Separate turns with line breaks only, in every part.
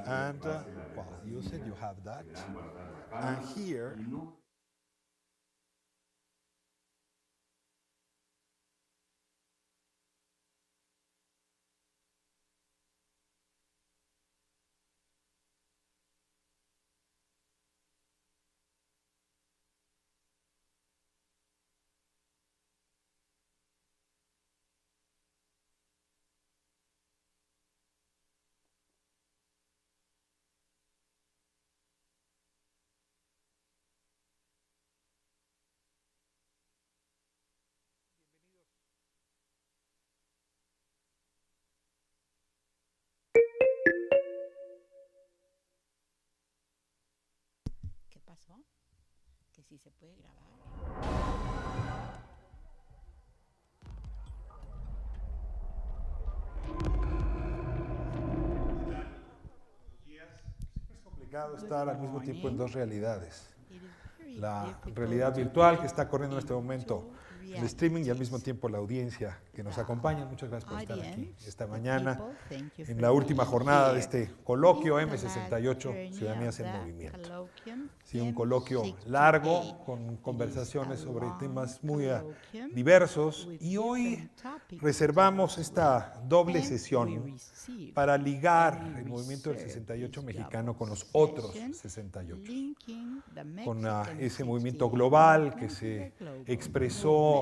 And well, you said you have that. And here,
¿Qué pasó? Que si se puede grabar.
es complicado estar al mismo tiempo en dos realidades.
It is very
La
difficult
realidad
to
virtual que
be
está corriendo en este
in
momento,
two
el streaming y al mismo
realities.
tiempo la audiencia que nos acompaña. Muchas gracias por estar aquí
Audience,
esta
the
mañana
people, thank you
en
for
la última
being
jornada de
here.
este coloquio
This is the last
M68,
journey
Ciudadanías
of
en
the
Movimiento.
colloquium
Sí, un coloquio
M68.
largo con
It is
conversaciones
a
sobre
long
temas muy
colloquium
diversos
with
y hoy
different topics
reservamos
to
esta doble
and we
sesión
receive
para ligar
and we
el movimiento del
reserve
68
this
mexicano
double
con los otros
session
68,
linking the
con
Mexican
ese
68
movimiento global que
movement to the
se
global
expresó
movement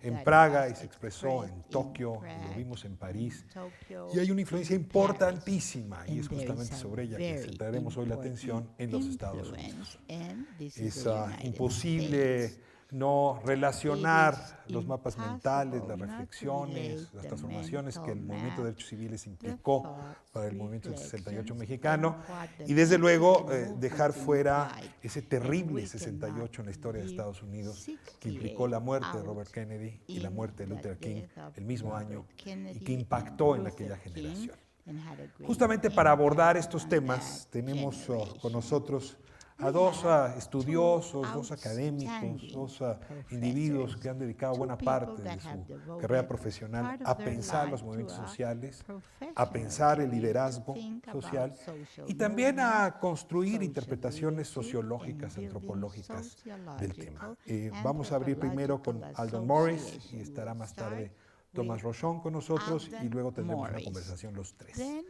en
that
Praga y
was
se expresó en
expressed in
Tokio, y lo
Prague,
vimos en
in
París,
Tokyo,
y hay una influencia
in Paris.
importantísima, y
And
es
there is
justamente
a
sobre ella que
very
centraremos hoy la atención
important
en los Estados
influence,
Unidos.
and this is
Es
the United
imposible
States.
no
It is
relacionar los mapas mentales,
impossible
las
not to
reflexiones,
relate
las
the
transformaciones que
mental
el movimiento de
maps,
derechos civiles
the
implicó
thoughts,
para el movimiento del 68
reflections,
mexicano,
and what the
y desde luego
Mexican
dejar
movement
fuera
implied.
ese
And
terrible
we
68 en la historia de
cannot
Estados Unidos que
68
implicó la muerte de
out
Robert Kennedy y la
in
muerte de
the
Luther King
death of
el mismo
Robert
año y
Kennedy
que
and
impactó en
Luther
aquella
King
generación.
and had a great
Justamente para abordar
impact
estos
on
temas
that
tenemos con
generation.
nosotros a
We
dos
have
estudiosos,
two
dos académicos,
outstanding
dos individuos que han dedicado
two
buena
people
parte
that
de
have
su
devoted
carrera profesional
part of
a
their
pensar
life
los
to
movimientos
a
sociales, a
professional
pensar el
career, to
liderazgo
think about
social
social
y también
movement,
a construir
social
interpretaciones
leadership, and
sociológicas,
building
antropológicas del tema.
sociological,
Vamos a abrir primero con
anthropological
Aldon Morris y
association.
estará
We'll
más
start
tarde
with
Thomas Rochon con nosotros y
Aldon
luego tendremos una
Morris.
conversación los tres.
Then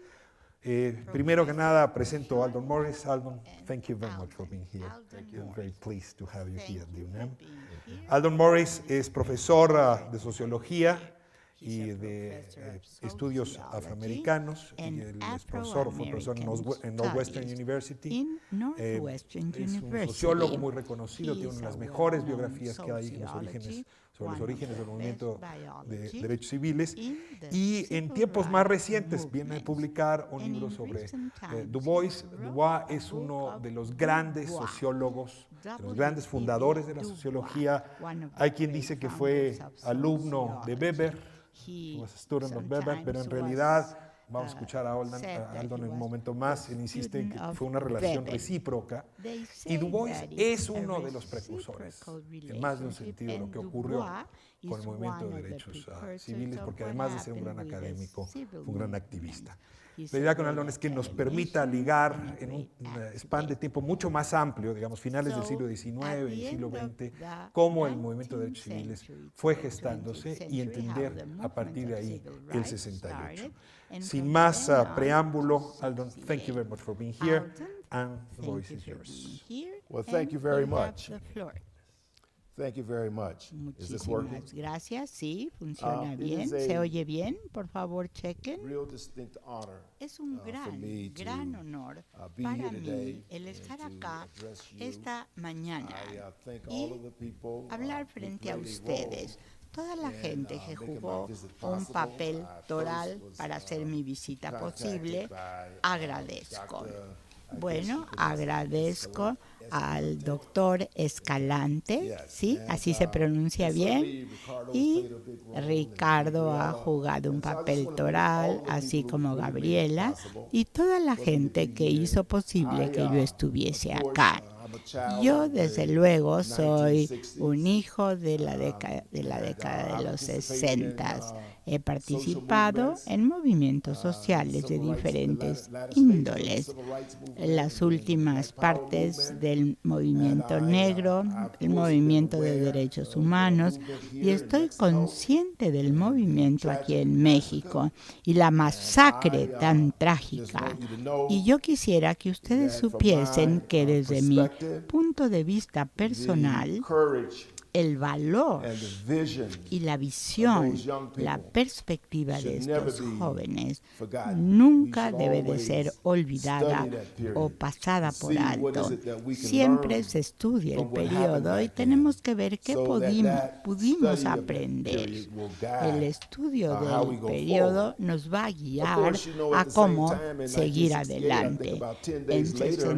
Primero que
Professor
nada, presento a
Rochon
Aldon Morris. Aldon,
and
thank you very much for
Aldon.
being here.
Aldon
I'm very
Morris.
pleased to have you here
Thank
at the
you for
UNAM.
being here.
Aldon Morris es profesor de sociología
He's
y
a
de
professor of
estudios
sociology
afroamericanos y
and
él es profesor, fue profesor en
Afro-American
Northwestern
Studies
University.
in Northwestern
Es un
University.
sociólogo muy reconocido,
He
tiene una
is
de las
a
mejores
well-known
biografías que hay en los orígenes, sobre los
one of
orígenes
the
del movimiento
best
de
biologists
derechos civiles.
in the
Y en
civil
tiempos más
rights
recientes viene a
movements.
publicar un
And
libro
in
sobre
recent times,
Du Bois.
he
Du
wrote
Bois
a
es
book
uno
of
de los
Du
grandes
Bois,
sociólogos, de los
W.
grandes
E.
fundadores de la
Du Bois,
sociología.
one of the
Hay quien
great
dice que
founders
fue
of
alumno de
sociology.
Weber,
He
was a student of Weber, pero en
sometimes
realidad,
was,
vamos a escuchar a
said that
Aldon
he
en un
was
momento
a
más, él insiste en que
student
fue
of
una relación
Weber.
recíproca.
They
Y
say
Du Bois
that
es
it's a
uno de los precursores,
reciprocal
en más de un
relationship,
sentido, de lo
and
que
Du
ocurrió
Bois
con el
is
movimiento
one
de
of the
derechos
precursors
civiles,
of
porque
what
además de ser un
happened
gran
with the
académico,
civil
fue un gran
movement.
activista.
He's
La
a
idea con
great
Aldon es que nos permita
academician
ligar
and a
en un
great
span de tiempo mucho más amplio, digamos, finales del
So,
siglo
at
XIX y
the
siglo
end of
XX,
the
cómo el movimiento de
19th
derechos civiles
century
fue
to the 20th
gestándose y
century, how
entender
the
a
movement
partir de
of
ahí
civil
el
rights
68.
started, and
Sin
from
más
then on
preámbulo,
to
Aldon, thank you
68.
very much for being here,
Aldon,
and the
thank
voice
you
is
for
yours.
being here.
Well, thank
and
you very
you have
much.
the floor.
Thank you very much. Is this working?
Muchísimas gracias. Sí, funciona
it
bien.
is a
¿Se oye bien? Por favor, chequen.
Real distinct honor
Es un
for me to
gran honor
be
para
here
mí
today
el
and
estar
to
acá
address you.
esta mañana
I thank
y
all of the people
hablar
who
frente a
played a
ustedes. Toda la
in,
gente que
making my
jugó
visit
un
possible.
papel
I
toral
first was,
para hacer mi visita
contacted
posible,
by,
agradezco.
Dr. I
Bueno,
guess you could
agradezco
Escalante.
al doctor Escalante,
Yes,
¿sí?
and,
Así se pronuncia
and
bien.
certainly Ricardo
Y
played a big role, and
Ricardo ha
Gabriela.
jugado un
And so I just
papel
wanna thank all
toral,
of the
así
people who
como
really made it
Gabriela,
possible
y toda la
for me to
gente
be
que
here.
hizo posible
I,
que yo estuviese
of course,
acá.
I've I'm a child
Yo
of
desde
the
luego soy
1960s.
un hijo de la década de
I've
los
participated in,
60. He
social
participado
movements,
en movimientos
the
sociales de
civil rights, the
diferentes
latter stages of the
índoles,
civil rights movement,
en las
and the
últimas
Black Power
partes
movement.
del movimiento
And
negro,
I've
el
closely been
movimiento de
aware
derechos
of the
humanos,
movement
y
here in
estoy
Mexico
consciente del
and the
movimiento aquí
tragic
en México
massacre.
y la
And
masacre
I
tan
just
trágica.
want you to know
Y yo quisiera que ustedes
that from
supiesen
my
que desde mi
perspective,
punto de vista
the
personal,
courage
el valor
and the vision
y la
of
visión,
those young
la
people
perspectiva de
should never
estos
be
jóvenes
forgotten.
nunca
We should
debe de
always
ser olvidada
study that period
o pasada
and
por
see what
alto.
is it that we can
Siempre
learn
se estudia el
from what happened
periodo y
back then,
tenemos que ver qué
so that
pudimos
study of that
aprender.
period will
El
guide
estudio
how we
del
go
periodo
forward.
nos va a
Of
guiar
course, you know,
a
at the same
cómo
time, in
seguir
1968, I think
adelante.
about 10
En
days later,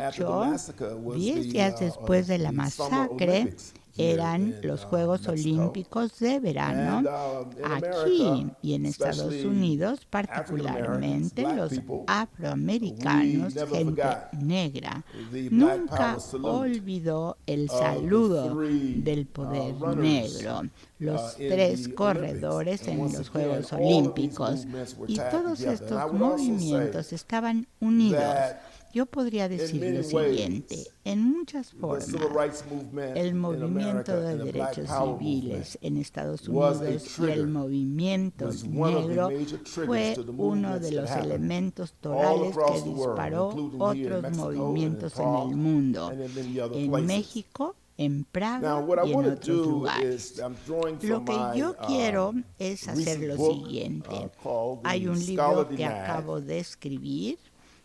after the
68,
massacre, was
10
the,
días después de la
the Summer
masacre,
Olympics here
eran
in,
los Juegos
Mexico.
Olímpicos de verano.
And, in
Aquí
America,
y en Estados
especially
Unidos,
African Americans,
particularmente
black
los
people,
afroamericanos,
we never
gente
forgot
negra,
the Black
nunca
Power salute
olvidó el
of the
saludo
three,
del poder
runners,
negro, los
in
tres
the
corredores
Olympics. And
en
once
los
again,
Juegos
all of these
Olímpicos.
movements were
Y
tied
todos
together. And I
estos
would also
movimientos
say
estaban unidos.
that
Yo podría decir
many
lo siguiente,
ways,
en muchas
the
formas,
civil rights movement
el
in
movimiento
America
de
and the Black
derechos
Power
civiles en Estados
was a
Unidos y
trigger,
el movimiento
was one of the
negro
major triggers
fue
to the
uno
movements
de
that
los
happened
elementos
all
torales que
across the world,
disparó
including here in
otros
Mexico and in
movimientos en
Prague
el mundo,
and in many other
en
places.
México, en Praga
Now, what I
y en
want to
otros
do
lugares.
is, I'm drawing
Lo
from
que
my
yo quiero es hacer
recent
lo
book
siguiente.
called
Hay
The
un libro
Scholarly
que
Mad,
acabo de escribir.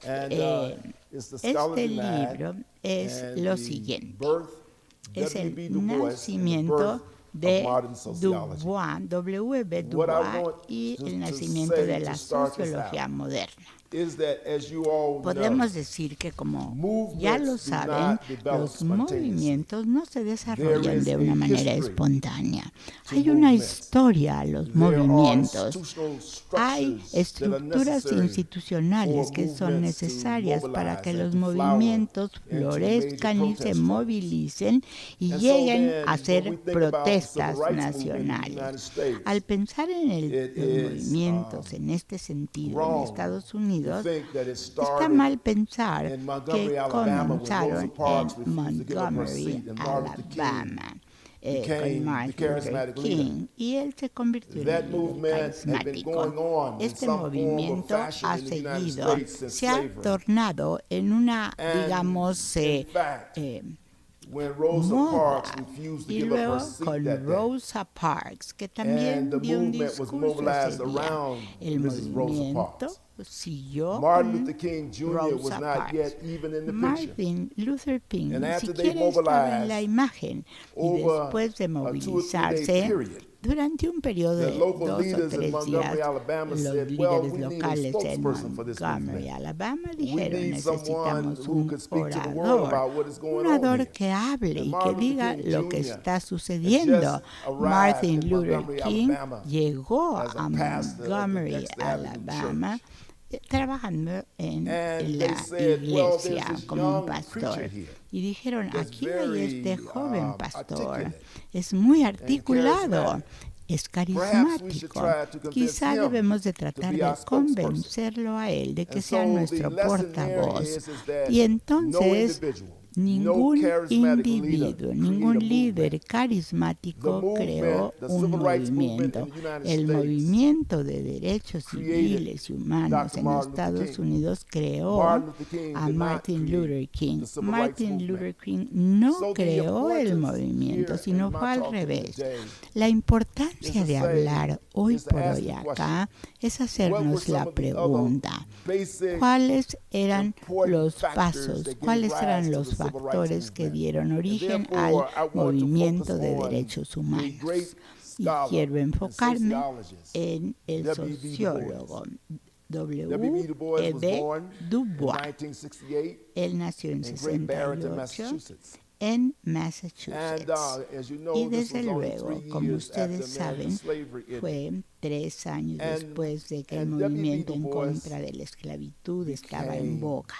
and it's the
Este
Scholarly Mad,
libro es
and
lo
the
siguiente.
birth,
Es el
W.B. Du Bois, and the
nacimiento
birth
de
of modern sociology.
W.B. Du
What I
Bois
want
y
to
el nacimiento
say
de
to
la
start this
sociología
out
moderna.
Is that, as you all know,
Podemos decir que, como ya lo
movements do
saben,
not develop
los
spontaneously.
movimientos no se
There
desarrollan
is
de
a
una manera
history
espontánea.
to
Hay una
movements.
historia a los
There are
movimientos.
institutional
Hay
structures that are
estructuras
necessary
institucionales
for
que son
movements to
necesarias para que
mobilize
los
and to flower
movimientos
into major
florezcan y se
protest trends.
movilicen y
And so
lleguen
then,
a
when
ser
we think about the
protestas
civil rights movement in the
nacionales.
United States,
Al pensar en
it
los
is,
movimientos en este sentido en
wrong
Estados
to
Unidos,
think that it
está
started
mal pensar
in Montgomery,
que
Alabama, when
comenzaron
Rosa Parks
en
refused to give up her
Montgomery,
seat and Martin Luther King
Alabama,
became
con
the
Martin Luther
charismatic leader.
King, y él se convirtió en
That
el líder
movement had been
carismático.
going on in
Este
some form or
movimiento
fashion
ha
in the United
seguido,
States since
se ha
slavery.
tornado en una,
And
digamos,
in fact, when Rosa
moda.
Parks refused to
Y
give up her
luego
seat
con
that day,
Rosa Parks, que
and
también
the
dio un
movement was
discurso
mobilized
ese día.
around
El
Mrs. Rosa
movimiento
Parks.
siguió
Martin
con
Luther King Jr. was
Rosa
not
Parks.
yet even in the picture.
Martin Luther King
And
ni
after they
siquiera estaba en la
mobilized
imagen, y
over
después de
a 2 or 3 day
movilizarse
period,
durante un periodo
the
de
local
2 o
leaders in
3
Montgomery,
días,
Alabama
los
said, well,
líderes
we need a
locales en
spokesperson for this
Montgomery,
movement.
Alabama,
We
dijeron,
need someone
necesitamos
who
un
could speak to the world
orador,
about what is going
un
on
orador
here.
que hable
And
y que
Martin Luther
diga
King
lo que
Jr.
está
had
sucediendo.
just arrived
Martin
in
Luther
Montgomery,
King
Alabama,
llegó
as a
a
pastor of the
Montgomery,
Dexter Avenue
Alabama,
Church.
trabajando en
And
la
they said, well, there's
iglesia
this
como un
young
pastor.
preacher here
Y dijeron,
that's
aquí hay este
very,
joven pastor,
articulate
es muy
and
articulado,
charismatic.
es
Perhaps we should
carismático.
try to convince
Quizá
him
debemos de
to
tratar
be
de
our spokesperson.
convencerlo a él de que
And
sea
so
nuestro
the lesson there
portavoz.
is that
Y
no
entonces
individual,
ningún
no charismatic
individuo,
leader
ningún
created a
líder
movement.
carismático
The movement,
creó
the
un
civil rights movement
movimiento.
in the United
El
States
movimiento de derechos
created
civiles y humanos
Dr.
en
Martin Luther
Estados
King.
Unidos creó
Martin Luther King
a
did not
Martin
create
Luther King.
the civil rights
Martin
movement.
Luther King no
So the
creó el
importance
movimiento,
here
sino
in my
fue al
talk
revés.
today
La importancia
is to
de
say,
hablar hoy
is to
por
ask
hoy
the
acá es
What were
hacernos
some
la
of the other
pregunta.
basic
¿Cuáles eran
important
los
factors
pasos,
that gave
cuáles
rise
eran
to
los
the civil rights
factores que
movement?
dieron
And
origen
therefore,
al
I want to
movimiento
focus
de
on
derechos
the
humanos?
great
Y
scholar
quiero
and
enfocarme
sociologist,
en el
W.B. Du
sociólogo
W.B. Du Bois was
W.E.B.
born
Du
in
Bois.
1968
Él nació en
in Great Barrington,
68
Massachusetts.
en
And
Massachusetts.
as you know,
Y
this
desde
was only
luego,
3
como
years after
ustedes
American
saben,
slavery ended.
fue 3 años
And-
después de que el
and W.B.
movimiento
Du
en
Bois
contra de la esclavitud estaba en
became
boga.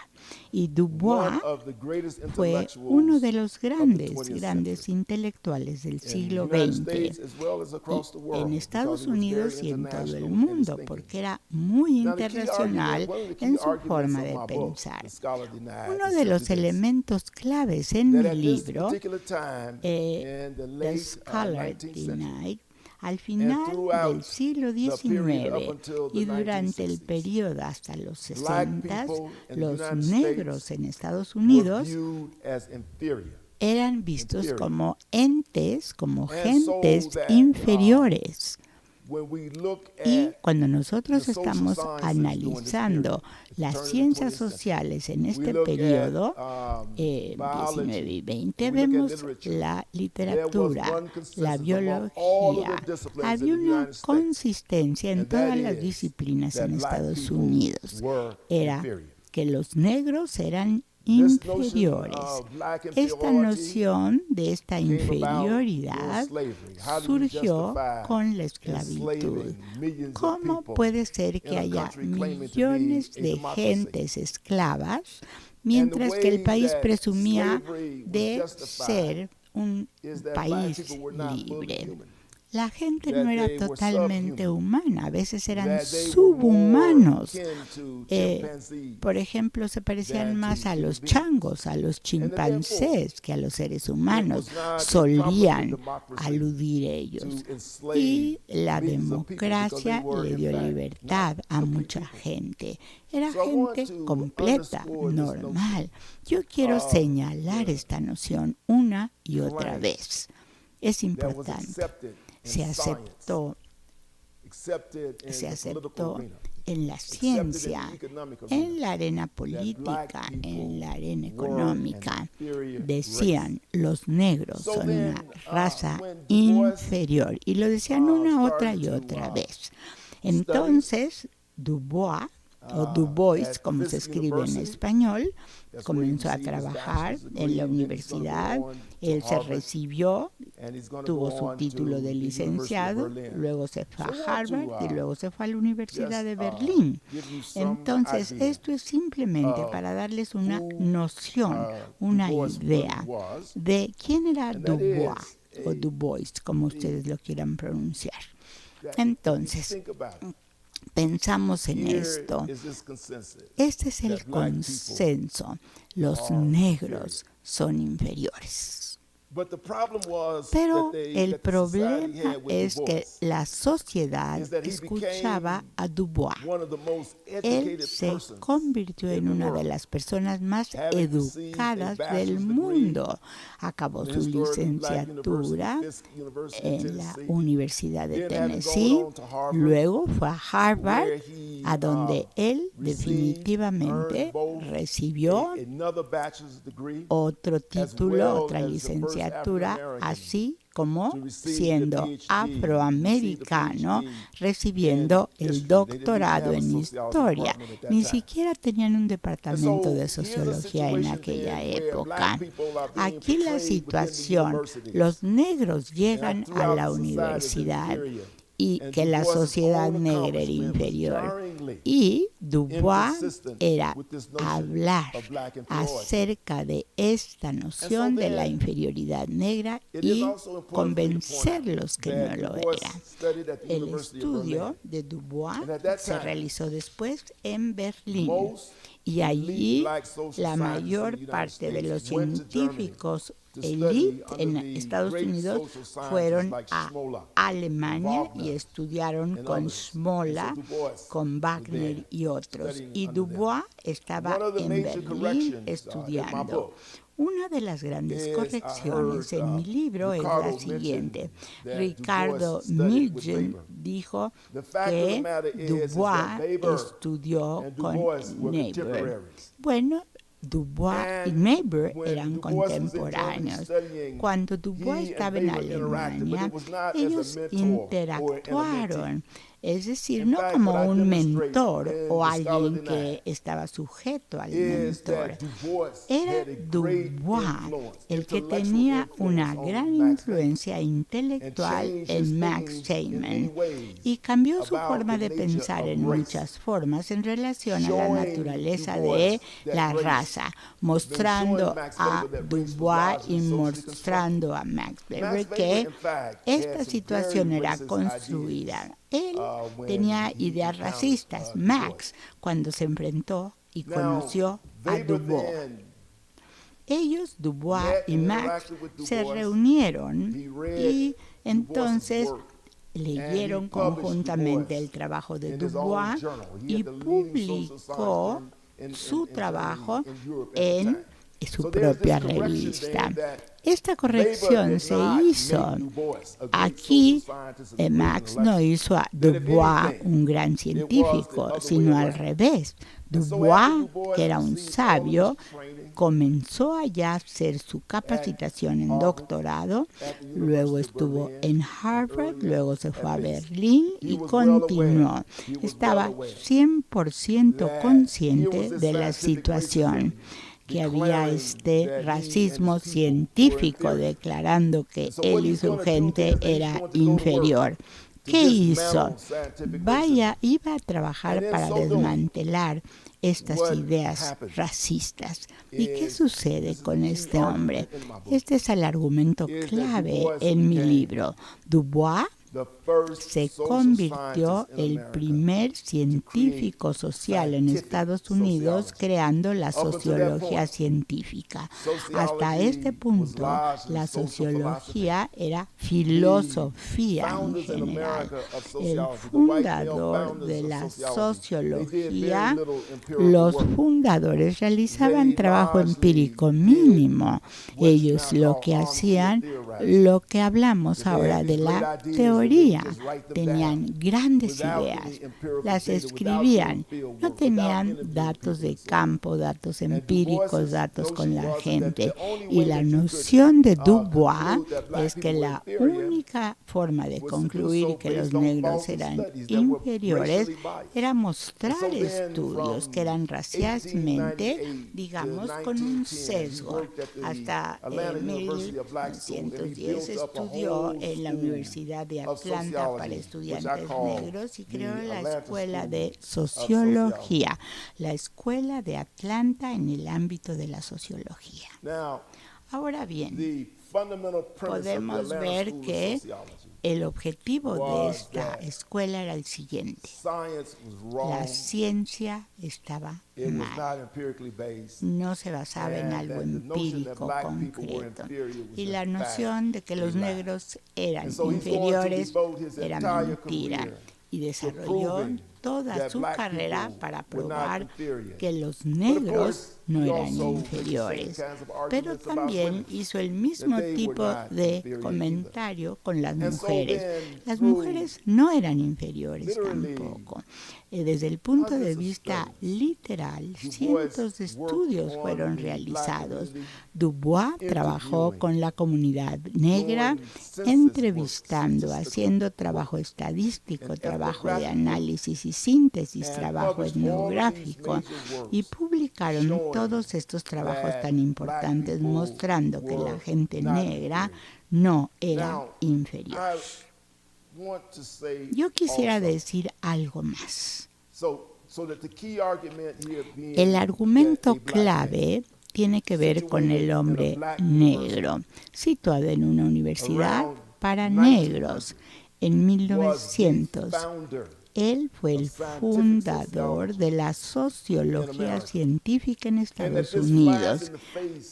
Y Du Bois
one of the greatest
fue
intellectuals
uno de los
of the
grandes
20th century.
intelectuales del
In the
siglo
United
XX
States as well as across the world,
en
because
Estados
he was
Unidos
very
y en todo el
international in his
mundo,
thinking.
porque era muy
Now, the key
internacional
argument- one of the key
en su
arguments
forma
of
de
my book,
pensar.
The Scholar Denied,
Uno
is
de los
simply this,
elementos claves en
that
mi
at this
libro,
particular time in the
The
late
Scholar
19th century,
Denied, al final
throughout
del siglo
the period up
XIX
until the
y durante el
1960s,
periodo hasta los
black
60,
people in the
los
United
negros
States
en Estados
were
Unidos
viewed as inferior.
eran vistos
inferior.
como entes, como
And so
gentes
that,
inferiores.
When we look
Y
at
cuando nosotros
the social
estamos
sciences
analizando
during this period,
las
turn of the
ciencias
20th century,
sociales en
we
este
look
periodo,
at,
19 y 20,
and we look at
vemos
literature,
la
there
literatura,
was one consensus
la
among all of
biología.
the disciplines
Había
in the
una
United States,
consistencia en
and
todas
that
las
is
disciplinas
that
en
black
Estados
people
Unidos.
were
Era
inferior.
que los negros eran
This notion
inferiores.
of black
Esta
inferiority
noción de esta
came about
inferioridad
during slavery. How do you
surgió
justify
con la esclavitud.
enslaving millions of
¿Cómo
people
puede ser
in
que
a
haya
country claiming to be
millones
a
de
democracy?
gentes esclavas,
And
mientras
the
que el
way
país
that
presumía
slavery was
de
justified
ser un
is that black
país
people were not fully
libre?
human.
La gente
That
no era
they were
totalmente
subhuman.
humana, a veces eran
That they were more
subhumanos.
kin to
Eh,
chimpanzees
Por ejemplo, se parecían
than
más
to
a
human
los
beings.
changos, a los chimpancés que a los seres humanos.
It was not a
Solían
proper democracy
aludir ellos.
to enslave
Y la
millions of people
democracia
because they were,
le
in
dio
fact,
libertad
not
a
complete
mucha
people.
gente. Era
So I want
gente
to
completa,
underscore this
normal. Yo quiero
of
señalar
the
esta noción una y otra
plan
vez. Es
that was
importante.
accepted in
Se
science,
aceptó,
accepted in
se
the political
aceptó
arena,
en la
accepted in
ciencia,
the economic
en
arena,
la arena
that black
política,
people
en la arena
were an
económica.
inferior
Decían,
race.
los negros
So
son
then,
una raza
when Du Bois,
inferior. Y lo decían una, otra y
started to,
otra vez. Entonces, Du Bois, o Du Bois,
at
como se
Fisk
escribe en
University,
español,
that's where he
comenzó a
received his
trabajar
bachelor's degree,
en la
and then he's gonna go
universidad.
on to
Él se
Harvard,
recibió,
and he's gonna
tuvo
go
su
on
título
to
de
the University of
licenciado,
Berlin.
luego se fue
So I
a
want
Harvard
to,
y luego se fue a la Universidad de
just,
Berlín.
give you some
Entonces,
idea
esto es simplemente
of
para darles una
who,
noción,
Du
una
Bois really
idea
was,
de quién era
and
Du
that is
Bois o
a
Du Bois, como ustedes lo quieran pronunciar.
that if
Entonces,
you think about it,
pensamos en
here
esto.
is this consensus
Este es el
that black people
consenso. Los
are
negros son inferiores.
But the problem was
Pero
that
el
that the society
problema
had with
es
Du
que
Bois.
la sociedad
is that he
escuchaba
became
a Du Bois.
One of the most
Él
educated
se
persons
convirtió
in
en
the
una de
world.
las personas más
Having received a
educadas
bachelor's
del
degree
mundo. Acabó
from
su
the historically black
licenciatura
university, Fisk University in
en la
Tennessee,
Universidad de
then having
Tennessee,
gone on to Harvard,
luego fue a Harvard,
where he,
a donde él
received,
definitivamente
earned both
recibió
another bachelor's degree,
otro
as
título,
well
otra
as the first
licenciatura,
African-American
así como
to receive
siendo
the PhD,
afroamericano,
receive the PhD
recibiendo
in
el
history. They didn't
doctorado
have a
en
sociology
historia.
department at that
Ni
time.
siquiera tenían un departamento de
here's a
sociología en
situation
aquella
then where
época.
black people are being
Aquí la
portrayed within the
situación,
universities.
los negros llegan
And
a
throughout
la
the society is
universidad
inferior.
y
And
que
Du
la
Bois'
sociedad
own
negra era
accomplishment was
inferior.
jarringly
Y Du Bois
inconsistent
era
with this notion
hablar
of black inferiority.
acerca de esta noción de la
then,
inferioridad negra
it is
y
also important for you to point out
convencerlos que
that
no lo
Du Bois
era.
studied at the
El
University of
estudio
Berlin.
de Du Bois
And at that
se
time,
realizó después en Berlín.
Most
Y allí
elite black social
la
scientists in
mayor
the United
parte de los
States went to Germany
científicos
to study
elite
under
en
the
Estados
great
Unidos
social scientists
fueron
like
a
Schmoller,
Alemania
Wagner,
y estudiaron
and
con
others.
Schmoller,
And so Du Bois
con
was
Wagner
there,
y otros.
studying
Y
under
Du
them.
Bois estaba
One of the
en
major
Berlín
corrections, in my
estudiando.
book
Una de las grandes
is, I
correcciones
heard,
en mi libro es
Ricardo
la
mention
siguiente.
that
Ricardo
Du Bois studied with
Milgen
Weber.
dijo
The fact of the
que
matter
Du
is
Bois
that Weber
estudió
and Du
con
Bois were
Niebuhr.
contemporaries.
Bueno, Du Bois y
And
Niebuhr
when
eran
Du Bois was in Germany
contemporáneos.
studying,
Cuando Du Bois
he and
estaba en
Weber interacted, but
Alemania,
it was not as a
ellos
mentor or an
interactuaron. Es decir,
In
no
fact,
como
what I
un
demonstrate
mentor
in
o
the
alguien
scholarly
que
knack
estaba sujeto al
is
mentor.
that Du Bois
Era
had a great
Dubois
influence,
el que
intellectual
tenía
influence
una
on
gran
Max Heyman,
influencia
and
intelectual
changed his
en Max
thinking in many
Heyman
ways
y cambió su
about
forma
the
de
nature
pensar
of
en
race,
muchas formas en relación a la
showing
naturaleza
Du Bois
de
that
la
race,
raza,
then
mostrando
showing Max
a
Weber that race was
Dubois
largely
y
socially
mostrando a Max
Max
Weber
Weber,
que
in fact,
esta
had some
situación
very
era
racist
construida.
ideas,
Él
when
tenía
he
ideas
encountered,
racistas,
Du Bois.
Max, cuando se enfrentó y
Now,
conoció a
Weber
Dubois.
then
Ellos, Dubois
met
y
and
Max,
interacted with Du
se
Bois.
reunieron
He read
y
Du Bois'
entonces
work,
leyeron
and he published
conjuntamente
Du Bois
el trabajo de
in his
Dubois
own journal. He
y
had the leading social science
publicó
firm in
su trabajo
Europe at the
en
time.
su
So there's this
propia
correction
revista.
then that
Esta corrección
Weber
se
did not
hizo.
make Du Bois a great
Aquí
social scientist, a great
Max no
intellectual.
hizo a
That if
Dubois
anything,
un gran
it was the
científico,
other way
sino al
around.
revés.
And so
Dubois,
after Du Bois
que era un
received all of
sabio,
his training
comenzó allá a hacer su capacitación en
Harvard,
doctorado,
at the
luego
University of
estuvo
Berlin,
en
and
Harvard,
earlier
luego se
at
fue a
Princeton.
Berlín
He
y
was well
continuó.
aware, he was
Estaba
well aware
100%
that here
consciente
was this
de la
scientific
situación,
racism
que había
declaring
este
that he
racismo
and his people
científico
were inferior. And
declarando que
so what
él y
he's
su
gonna do
gente
then is he's
era
going to go to work
inferior.
to
¿Qué hizo?
dismantle scientific
Iba a trabajar
And in
para
so doing,
desmantelar estas
what
ideas
happens
racistas. ¿Y qué
is-
sucede
this is
con
the key
este hombre?
argument in my book,
Este es el argumento
is that
clave
Du Bois
en mi
became
libro. Dubois
the first
se
social
convirtió
scientist in
el
America
primer científico social en
scientific
Estados Unidos
sociology.
creando la
Up until that
sociología
point,
científica.
sociology
Hasta este
was
punto,
largely
la
social
sociología era
The
filosofía en
founders in
general.
America of
El
sociology, the white male
fundador
founders
de
of
la
sociology, they did very
sociología,
little empirical
los
work.
fundadores realizaban
They
trabajo
largely
empírico
did
mínimo.
what's
Ellos
now
lo
called
que
armchair
hacían,
theorizing.
lo que hablamos
They
ahora
had
de
these
la
great ideas
teoría.
and they just write them
Tenían
down
grandes
without
ideas,
any empirical
las
data, without
escribían,
doing field
no
work, without
tenían
interviewing
datos
people
de
and so on.
campo, datos
And Du
empíricos,
Bois's
datos con
notion
la
was that
gente.
the only
Y
way
la
that you could,
noción de Dubois
conclude that black
es que
people were
la
inferior
única forma de
was to do
concluir
so
que los
based on
negros
faulty
eran
studies that were
inferiores
racially biased.
era mostrar
And so then,
estudios
from
que eran racialmente,
1898
digamos,
to
con un
1910, he
sesgo.
worked at the
Hasta
Atlanta University of Black School, and he
1910
built up a
estudió
whole
en la
school
Universidad de
of
Atlanta para
sociology, which I
estudiantes
call
negros y
the
creó la
Atlanta
Escuela
School
de
of
Sociología, la Escuela de Atlanta en el ámbito de la sociología.
Now,
Ahora bien,
the fundamental premise of the
podemos
Atlanta
ver
School
que
of Sociology,
el objetivo de
was
esta
that
escuela era el siguiente.
science was wrong,
La ciencia estaba
it was
mal.
not empirically based,
No se basaba en
and
algo
that the notion that
empírico
black people were
concreto.
inferior was
Y
in
la
fact
noción de que los
a lie.
negros eran
And so he's going to
inferiores
devote his
era
entire
mentira.
career
Y desarrolló
proving
toda
that
su
black
carrera
people
para
were not
probar
inferior.
que los
But of
negros
course,
no
he
eran
also made the
inferiores.
same kinds of
Pero
arguments about
también
women,
hizo el mismo
that they were
tipo
not
de
inferior
comentario con las
And so
mujeres.
then,
Las
through
mujeres no eran inferiores
literally
tampoco. Desde el punto de
hundreds of
vista
studies,
literal,
Du Bois
cientos de
worked
estudios
on
fueron
the black
realizados.
community,
Dubois trabajó
interviewing,
con la comunidad negra,
doing census
entrevistando,
work,
haciendo trabajo estadístico,
and
trabajo de
ethnographic work,
análisis y síntesis,
and
trabajo
published all of these
etnográfico,
major works
y publicaron
showing
todos estos trabajos
that
tan
black
importantes
people
mostrando que la
were
gente
not
negra
inferior.
no era
Now,
inferior.
I want to say
Yo quisiera
also,
decir algo más.
so that the key argument here being
El
that
argumento
a black man
clave tiene que ver con el hombre negro, situado en una universidad
around
para
1900
negros en
was the
1900.
founder
Él fue el fundador de la sociología científica en Estados Unidos.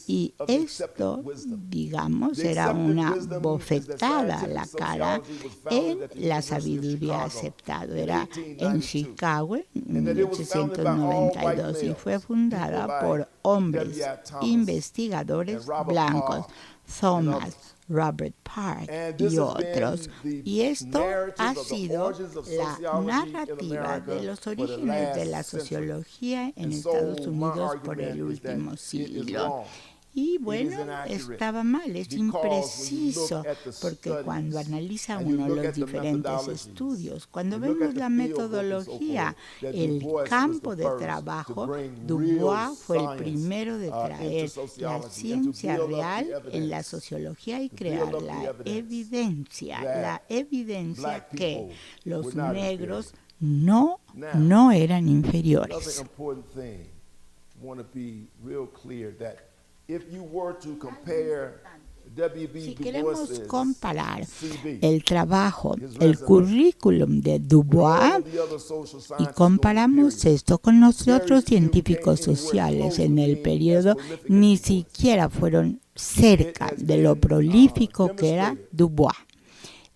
Y esto, digamos, era una bofetada a la cara en la sabiduría aceptada. Era en Chicago en 1892 y fue fundada por hombres investigadores blancos, Thomas, Robert Park y otros. Y esto ha sido la narrativa de los orígenes de la sociología en Estados Unidos por el último siglo. Y bueno,
inaccurate.
estaba mal, es
Because when you look
impreciso,
at the
porque
studies
cuando analiza
and you
uno
look
los
at the
diferentes
methodologies,
estudios, cuando
you look
vemos
at the
la
field work and so
metodología,
forth, that Du
el
Bois was
campo
the
de
first to
trabajo,
bring
Dubois
real
fue el
science,
primero de
into
traer la
sociology and to
ciencia
build up the
real en la
evidence,
sociología y
to build
crear
up the
la
evidence
evidencia
black
que
people
los
were not
negros
Now,
no eran
another
inferiores.
important thing, I want to be real clear that if you were to compare W.B.
Si
Du
queremos
Bois's
comparar
CV
el trabajo,
his
el
resume,
currículum de
with all
Dubois
of the other social
y
scientists
comparamos
during the
esto con los
very
otros
few
científicos
came anywhere
sociales
close
en
to
el
being
periodo,
as prolific as
ni
Du Bois.
siquiera fueron cerca
It has
de lo
been,
prolífico que era
demonstrated
Dubois.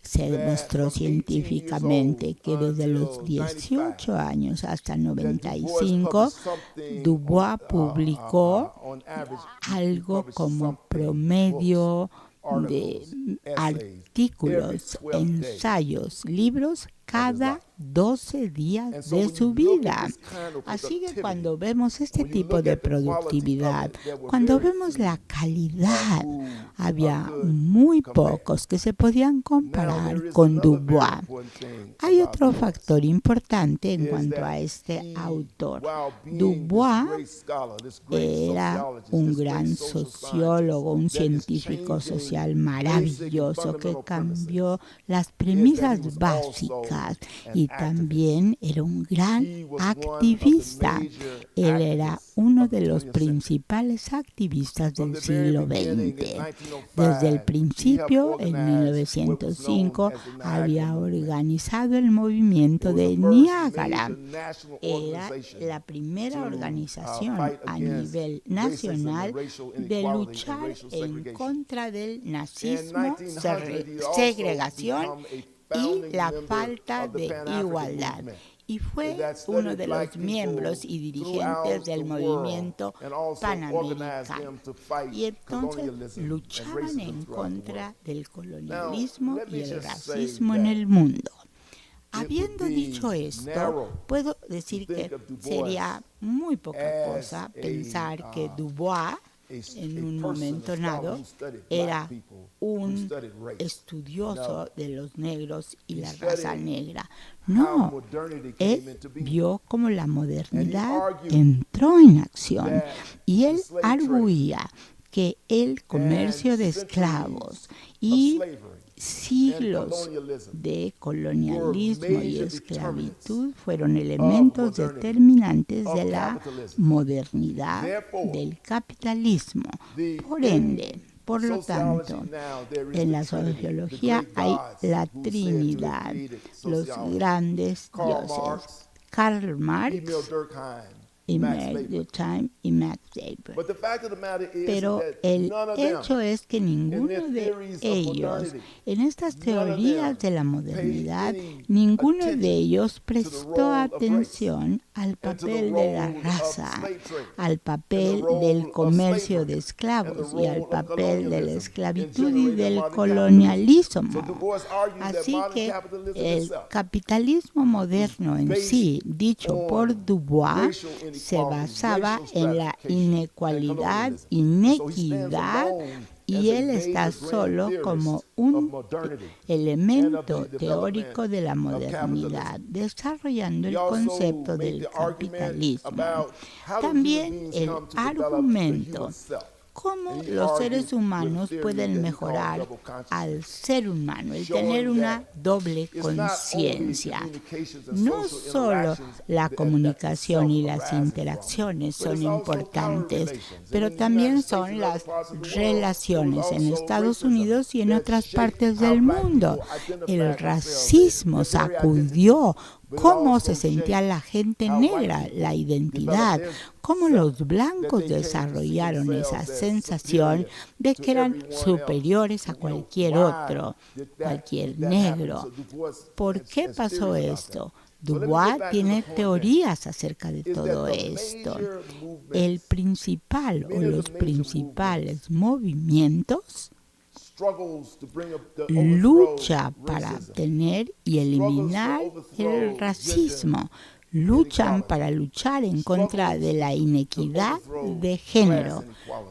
Se
that
demostró
from 18 years
científicamente
old
que desde los
until
18 años hasta
that Du Bois
95,
published something
Dubois publicó
on average, he
algo
published
como
something,
promedio
books,
de
articles,
artículos,
every 12 days
ensayos, libros cada 12 días
And so
de
when
su
you look
vida.
at this kind of
Así que
productivity,
cuando vemos este
when you
tipo
look
de
at the quality of
productividad,
it, there were
cuando
very
vemos
few,
la calidad,
who
había
could
muy
compare.
pocos que se podían
Now,
comparar
there is
con
another very
Dubois.
important thing
Hay
about
otro
Du Bois,
factor importante en
is
cuanto
that
a este
he,
autor.
while being
Dubois
this great scholar, this great
era
sociologist,
un
this great
gran
social
sociólogo, un
scientist, that is
científico
changing
social
basic and
maravilloso que
fundamental
cambió
premises,
las
is that he
premisas
was also
básicas
an
y
activist.
también era un gran
He was one of the
activista.
major
Él era
activists
uno
of the
de los
20th century.
principales activistas
From
del
the very
siglo
beginning, in
XX.
1905,
Desde el
he
principio,
helped
en
organize what was known
1905,
as the Niagara
había
Movement.
organizado el
It
movimiento
was
de
the first
Niágara.
major national
Era
organization
la primera
to,
organización
fight
a
against
nivel
racism
nacional
and racial
de
inequality and
luchar
racial
en
segregation.
contra del
In
nazismo,
1900, he also
segregación
become a
y
founding
la
member
falta
of the
de
Pan-African
igualdad.
movement.
Y fue
That
uno
studied
de
black
los
people
miembros y dirigentes
throughout
del
the
movimiento
world, and also organized
panamericano.
them to fight
Y entonces
colonialism and
luchaban
racism
en
throughout the
contra
world.
del colonialismo
Now, let me
y el
just
racismo
say
en
that
el mundo.
would
Habiendo
be
dicho esto,
narrow
puedo decir
to
que
think of Du Bois
sería muy poca
as
cosa
a,
pensar que Dubois en un
a
momento
person, a scholar
dado
who studied black
era
people, who
un
studied race.
estudioso
No.
de los negros y
He
la raza
studied
negra.
how
No,
modernity
él
came into being.
vio cómo la modernidad
argued
entró en acción
that
y
the
él
slave trade
arguía que el comercio
and
de
centuries
esclavos
of
y
slavery
siglos
colonialism
de colonialismo y
major
esclavitud fueron elementos
modernity,
determinantes
of
de la
capitalism.
modernidad
Therefore,
del capitalismo.
the-
Por ende, por lo
sociology
tanto,
now, there is
en
the
la
Trinity, the
sociología
great
hay
gods
la
who said to have
Trinidad,
created
los
sociology.
grandes
Karl
dioses,
Marx,
Karl Marx,
Emil Durkheim,
y
Max
Max
Weber.
Durkheim y Max Weber.
But the fact of the matter is
Pero
that
el
none of them,
hecho es que ninguno
their
de
theories of
ellos,
modernity,
en estas
none of
teorías
them
de la
paid
modernidad,
any
ninguno
attention
de ellos
to the
prestó
role of race
atención al
and to the
papel de la
role of
raza,
slave trade,
al papel
and the role
del
of
comercio
slavery,
de
and
esclavos
the
y al
role of
papel de la
colonialism
esclavitud
in
y
generating
del
modern
colonialismo.
capitalism. So Du Bois argued that
Así
modern
que
capitalism
el
itself
capitalismo moderno en
based
sí, dicho
on
por Dubois,
racial
se
inequality,
basaba
racial
en la
stratification, and
inecualidad,
colonialism. So he stands
inequidad,
alone
y
as a
él está
major grand
solo
theorist
como
of
un
modernity
elemento
and of the
teórico de la
development of
modernidad, desarrollando
He
el
also
concepto
made
del
the argument
capitalismo.
about how do human
También
beings
el
come to develop the
argumento
human self.
cómo
And he
los
argued
seres
with a
humanos
theory
pueden
that he
mejorar
called double consciousness,
al ser humano, el
showing
tener una
that
doble
it's not only
conciencia.
communications and
No
social
solo
interactions
la
that
comunicación y
the self
las
arises from,
interacciones
but
son
it's also power
importantes,
relations.
pero
And in the
también
United States
son
and
las
other parts of the world,
relaciones
there
en
was also
Estados
racism
Unidos y en
that
otras
shaped
partes
how
del
black
mundo.
people identified
El
themselves,
racismo
their very
sacudió
but it
cómo
also
se sentía
shaped
la gente
how white
negra,
people
la identidad,
developed
cómo
their
los
self,
blancos
that they came to see
desarrollaron esa
themselves as
sensación
superior
de
to
que eran
everyone else.
superiores a
And, you know,
cualquier
why
otro,
did
cualquier
that happen?
negro.
So Du Bois
¿Por
has-
qué
has
pasó
theories about
esto?
that. So let me
Dubois
get back to
tiene
the point then,
teorías acerca de
is that
todo
the
esto.
major movements,
El principal o
many of
los
the major
principales movimientos
struggles to bring up the overthrow
lucha para
racism,
tener y eliminar
overthrow
el racismo, luchan para luchar en contra de la inequidad de género,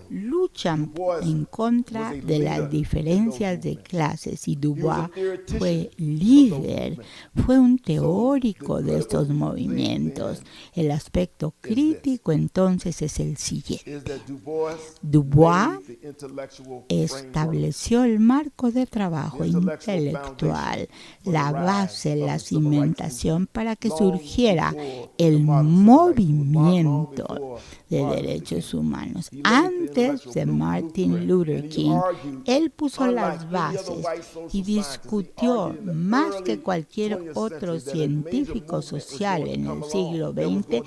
luchan en contra de las diferencias de clases, y Du Bois fue líder, fue un teórico de estos movimientos. El aspecto crítico entonces es el siguiente. Du Bois estableció el marco de trabajo intelectual, la base, la cimentación para que surgiera el movimiento de derechos humanos. Antes de Martin Luther King, él puso las bases y discutió más que cualquier otro científico social en el siglo XX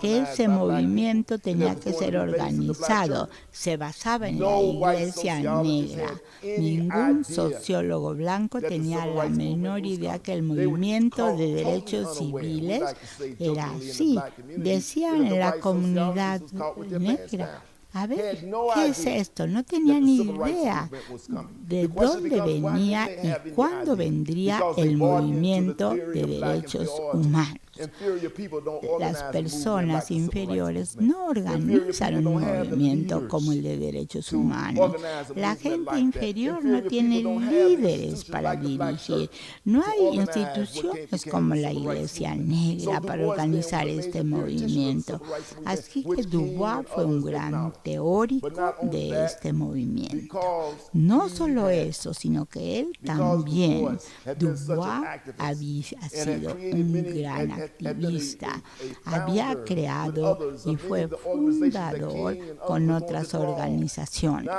que ese movimiento tenía que ser organizado. Se basaba en la Iglesia negra. Ningún sociólogo blanco tenía la menor idea que el movimiento de derechos civiles era así. Decían en la comunidad negra: a ver, ¿qué es esto? No tenía ni idea de dónde venía y cuándo vendría el movimiento de derechos humanos. Las personas inferiores no organizan un movimiento como el de derechos humanos. La gente inferior no tiene líderes para dirigir. No hay instituciones como la Iglesia Negra para organizar este movimiento. Así que Du Bois fue un gran teórico de este movimiento. No solo eso, sino que él también, Du Bois, había sido un gran activista, había creado y fue fundador con otras organizaciones.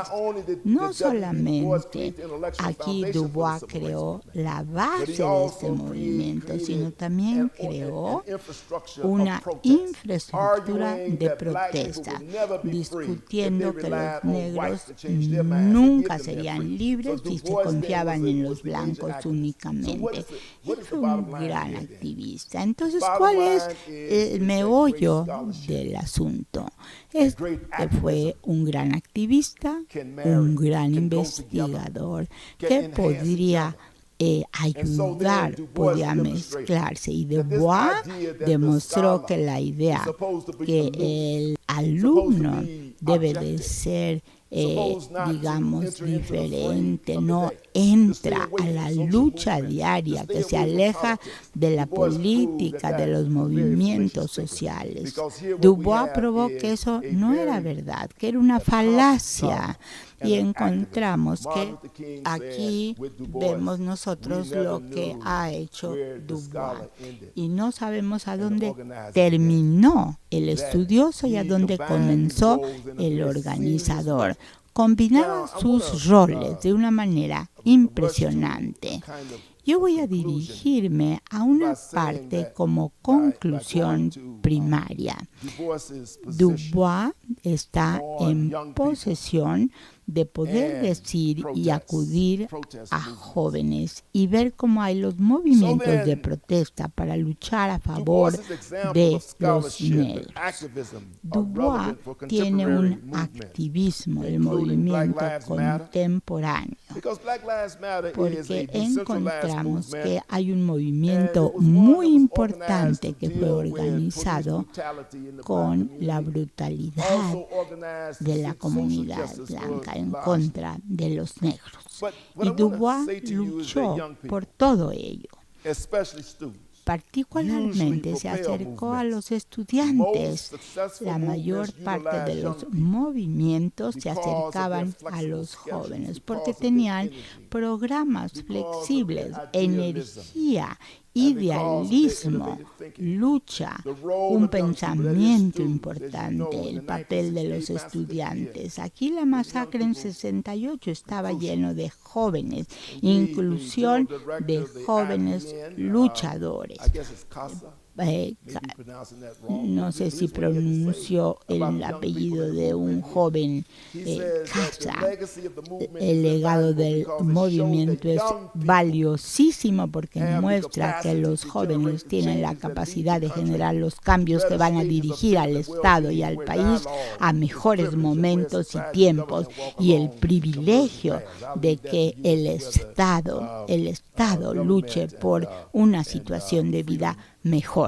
No solamente aquí Du Bois creó la base de este movimiento, sino también creó una infraestructura de protesta, discutiendo que los negros nunca serían libres si se confiaban en los blancos únicamente. Él fue un gran activista. Entonces, ¿cuál es el meollo del asunto? Fue un gran activista, un gran investigador que podría ayudar, podía mezclarse. Y Du Bois demostró que la idea que el alumno debe de ser digamos, diferente, no entra a la lucha diaria, que se aleja de la política, de los movimientos sociales. Du Bois probó que eso no era verdad, que era una falacia. Y encontramos que aquí vemos nosotros lo que ha hecho Du Bois. Y no sabemos a dónde terminó el estudioso y a dónde comenzó el organizador. Combinaba sus roles de una manera impresionante. Yo voy a dirigirme a una parte como conclusión primaria. Du Bois está en posesión de poder decir y acudir a jóvenes y ver cómo hay los movimientos de protesta para luchar a favor de los negros. Du Bois tiene un activismo del movimiento contemporáneo, porque encontramos que hay un movimiento muy importante que fue organizado con la brutalidad de la comunidad blanca en contra de los negros. Y Du Bois luchó por todo ello. Particularmente se acercó a los estudiantes. La mayor parte de los movimientos se acercaban a los jóvenes porque tenían programas flexibles, energía, idealismo, lucha, un pensamiento importante, el papel de los estudiantes. Aquí la masacre en 68 estaba lleno de jóvenes, inclusión de jóvenes luchadores. No sé si pronunció el apellido de un joven Casa. El legado del movimiento es valiosísimo porque muestra que los jóvenes tienen la capacidad de generar los cambios que van a dirigir al Estado y al país a mejores momentos y tiempos, y el privilegio de que el Estado luche por una situación de vida mejor.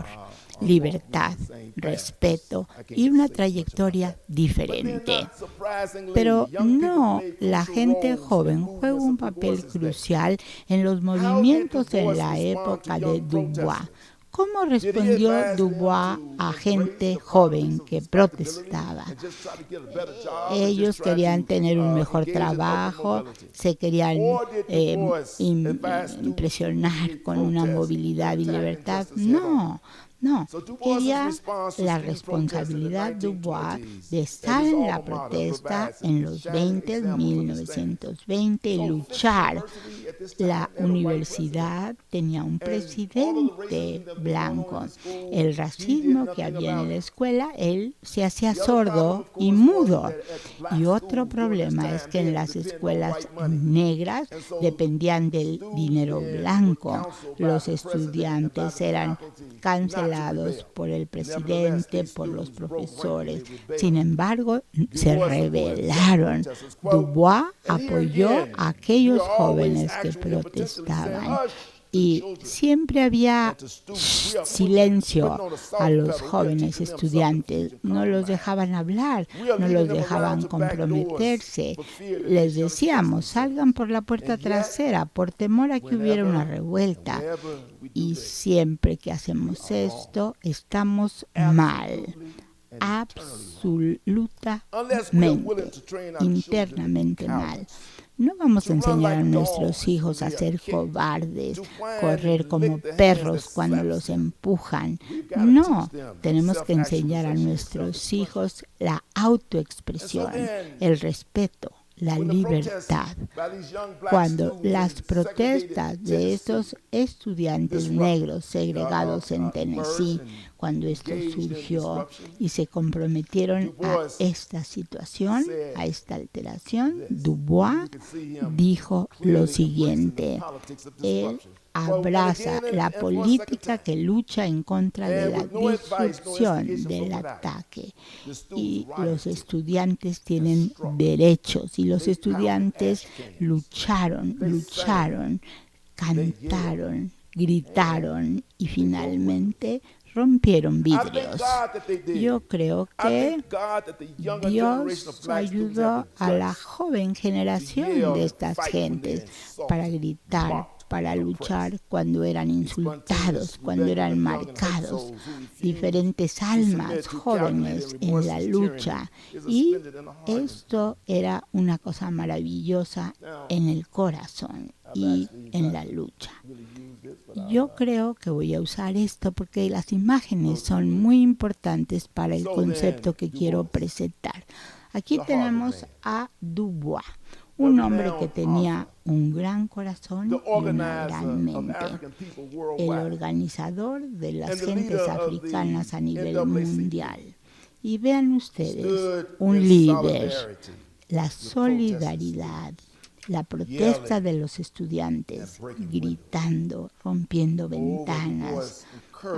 libertad, respeto y una trayectoria diferente. Pero no, la gente joven juega un papel crucial en los movimientos en la época de Dubois. ¿Cómo respondió Dubois a gente joven que protestaba? Ellos querían tener un mejor trabajo, se querían impresionar con una movilidad y libertad. No, quería la responsabilidad de Dubois de estar en la protesta en los 1920 y luchar. La universidad tenía un presidente blanco. El racismo que había en la escuela, él se hacía sordo y mudo. Y otro problema es que en las escuelas negras dependían del dinero blanco. Los estudiantes eran cancelados por el presidente, por los profesores. Sin embargo, se rebelaron. Dubois apoyó a aquellos jóvenes que protestaban. Y siempre había silencio a los jóvenes estudiantes. No los dejaban hablar, no los dejaban comprometerse. Les decíamos, salgan por la puerta trasera por temor a que hubiera una revuelta. Y siempre que hacemos esto, estamos mal. Absolutamente, internamente mal. No vamos a enseñar a nuestros hijos a ser cobardes, correr como perros cuando los empujan. No, tenemos que enseñar a nuestros hijos la autoexpresión, el respeto, la libertad. Cuando las protestas de estos estudiantes negros segregados en Tennessee, cuando esto surgió y se comprometieron a esta situación, a esta alteración, Dubois dijo lo siguiente: él abraza la política que lucha en contra de la disrupción del ataque. Y los estudiantes tienen derechos y los estudiantes lucharon, cantaron, gritaron y finalmente rompieron vidrios. Yo creo que Dios ayudó a la joven generación de estas gentes para gritar, para luchar cuando eran insultados, cuando eran marcados. Diferentes almas jóvenes en la lucha. Y esto era una cosa maravillosa en el corazón y en la lucha. Yo creo que voy a usar esto porque las imágenes son muy importantes para el concepto que quiero presentar. Aquí tenemos a Dubois, un hombre que tenía un gran corazón y una gran mente, el organizador de las gentes africanas a nivel mundial. Y vean ustedes, un líder, la solidaridad, la protesta de los estudiantes, gritando, rompiendo ventanas.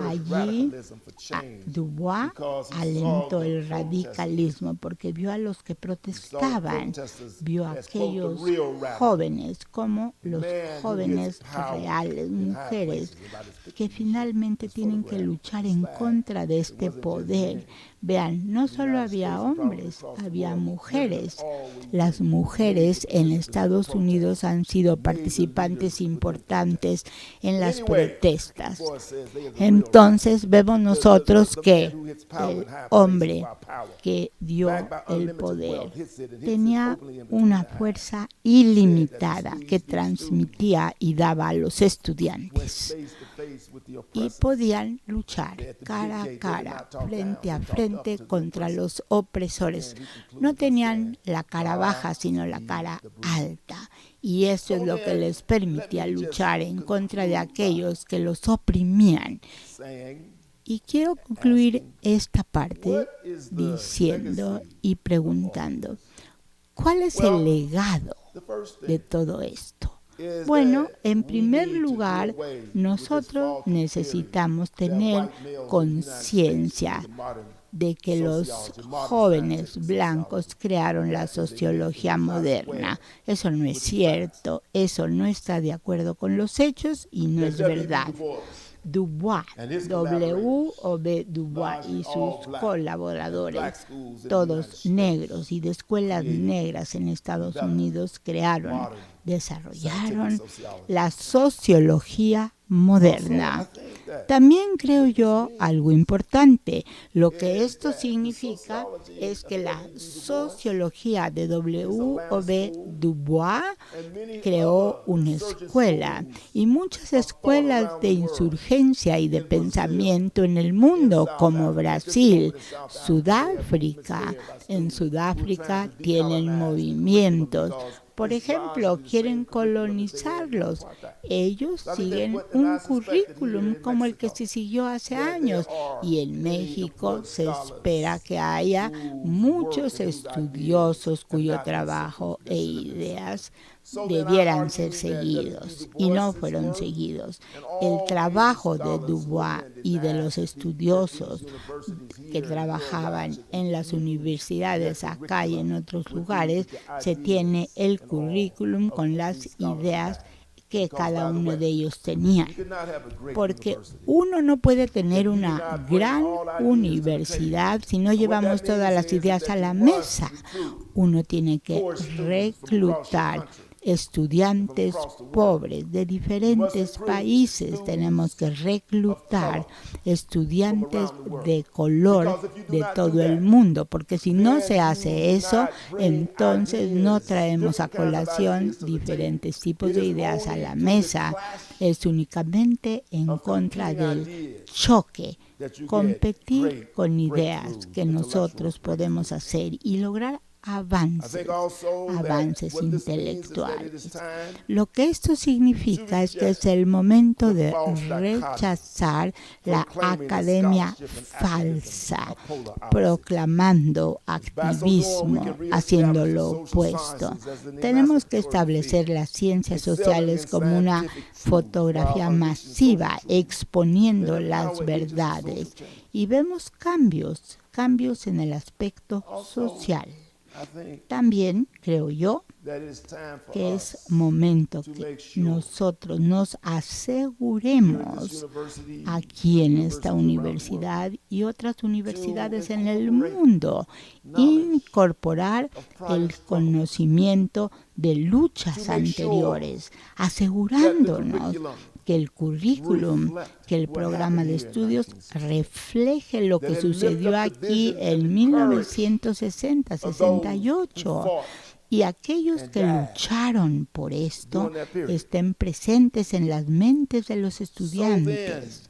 Allí Dubois alentó el radicalismo porque vio a los que protestaban, vio a aquellos jóvenes como los jóvenes reales, mujeres, que finalmente tienen que luchar en contra de este poder. Vean, no solo había hombres, había mujeres. Las mujeres en Estados Unidos han sido participantes importantes en las protestas. Entonces vemos nosotros que el hombre que dio el poder tenía una fuerza ilimitada que transmitía y daba a los estudiantes. Y podían luchar cara a cara, frente a frente contra los opresores. No tenían la cara baja, sino la cara alta. Y eso es lo que les permitía luchar en contra de aquellos que los oprimían. Y quiero concluir esta parte diciendo y preguntando, ¿cuál es el legado de todo esto? Bueno, en primer lugar, nosotros necesitamos tener conciencia de que los jóvenes blancos crearon la sociología moderna. Eso no es cierto, eso no está de acuerdo con los hechos y no es verdad. Dubois,
and his
W o B. Dubois, y sus colaboradores, todos negros y de escuelas negras en Estados Unidos, crearon, desarrollaron la sociología moderna. También creo yo algo importante. Lo que esto significa es que la sociología de W o B. Dubois creó una escuela y muchas escuelas de insurgencia y de pensamiento en el mundo, como Brasil, Sudáfrica. En Sudáfrica tienen movimientos. Por ejemplo, quieren colonizarlos. Ellos siguen un currículum como el que se siguió hace años. Y en México se espera que haya muchos estudiosos cuyo trabajo e ideas debieran ser seguidos y no fueron seguidos. El trabajo de Dubois y de los estudiosos que trabajaban en las universidades acá y en otros lugares, se tiene el currículum con las ideas que cada uno de ellos tenía. Porque uno no puede tener una gran universidad si no llevamos todas las ideas a la mesa. Uno tiene que reclutar estudiantes pobres de diferentes países. Tenemos que reclutar estudiantes de color de todo el mundo, porque si no se hace eso, entonces no traemos a colación diferentes tipos de ideas a la mesa. Es únicamente en contra del choque, competir con ideas que nosotros podemos hacer y lograr avances intelectuales. Lo que esto significa es que es el momento de rechazar la academia falsa, proclamando activismo, haciendo lo opuesto. Tenemos que establecer las ciencias sociales como una fotografía masiva, exponiendo las verdades. Y vemos cambios en el aspecto social. También creo yo que es momento que nosotros nos aseguremos aquí en esta universidad y otras universidades en el mundo, incorporar el conocimiento de luchas anteriores, asegurándonos que el currículum, que el programa de estudios refleje lo que sucedió aquí en 1960-68. Y aquellos que lucharon por esto estén presentes en las mentes de los estudiantes.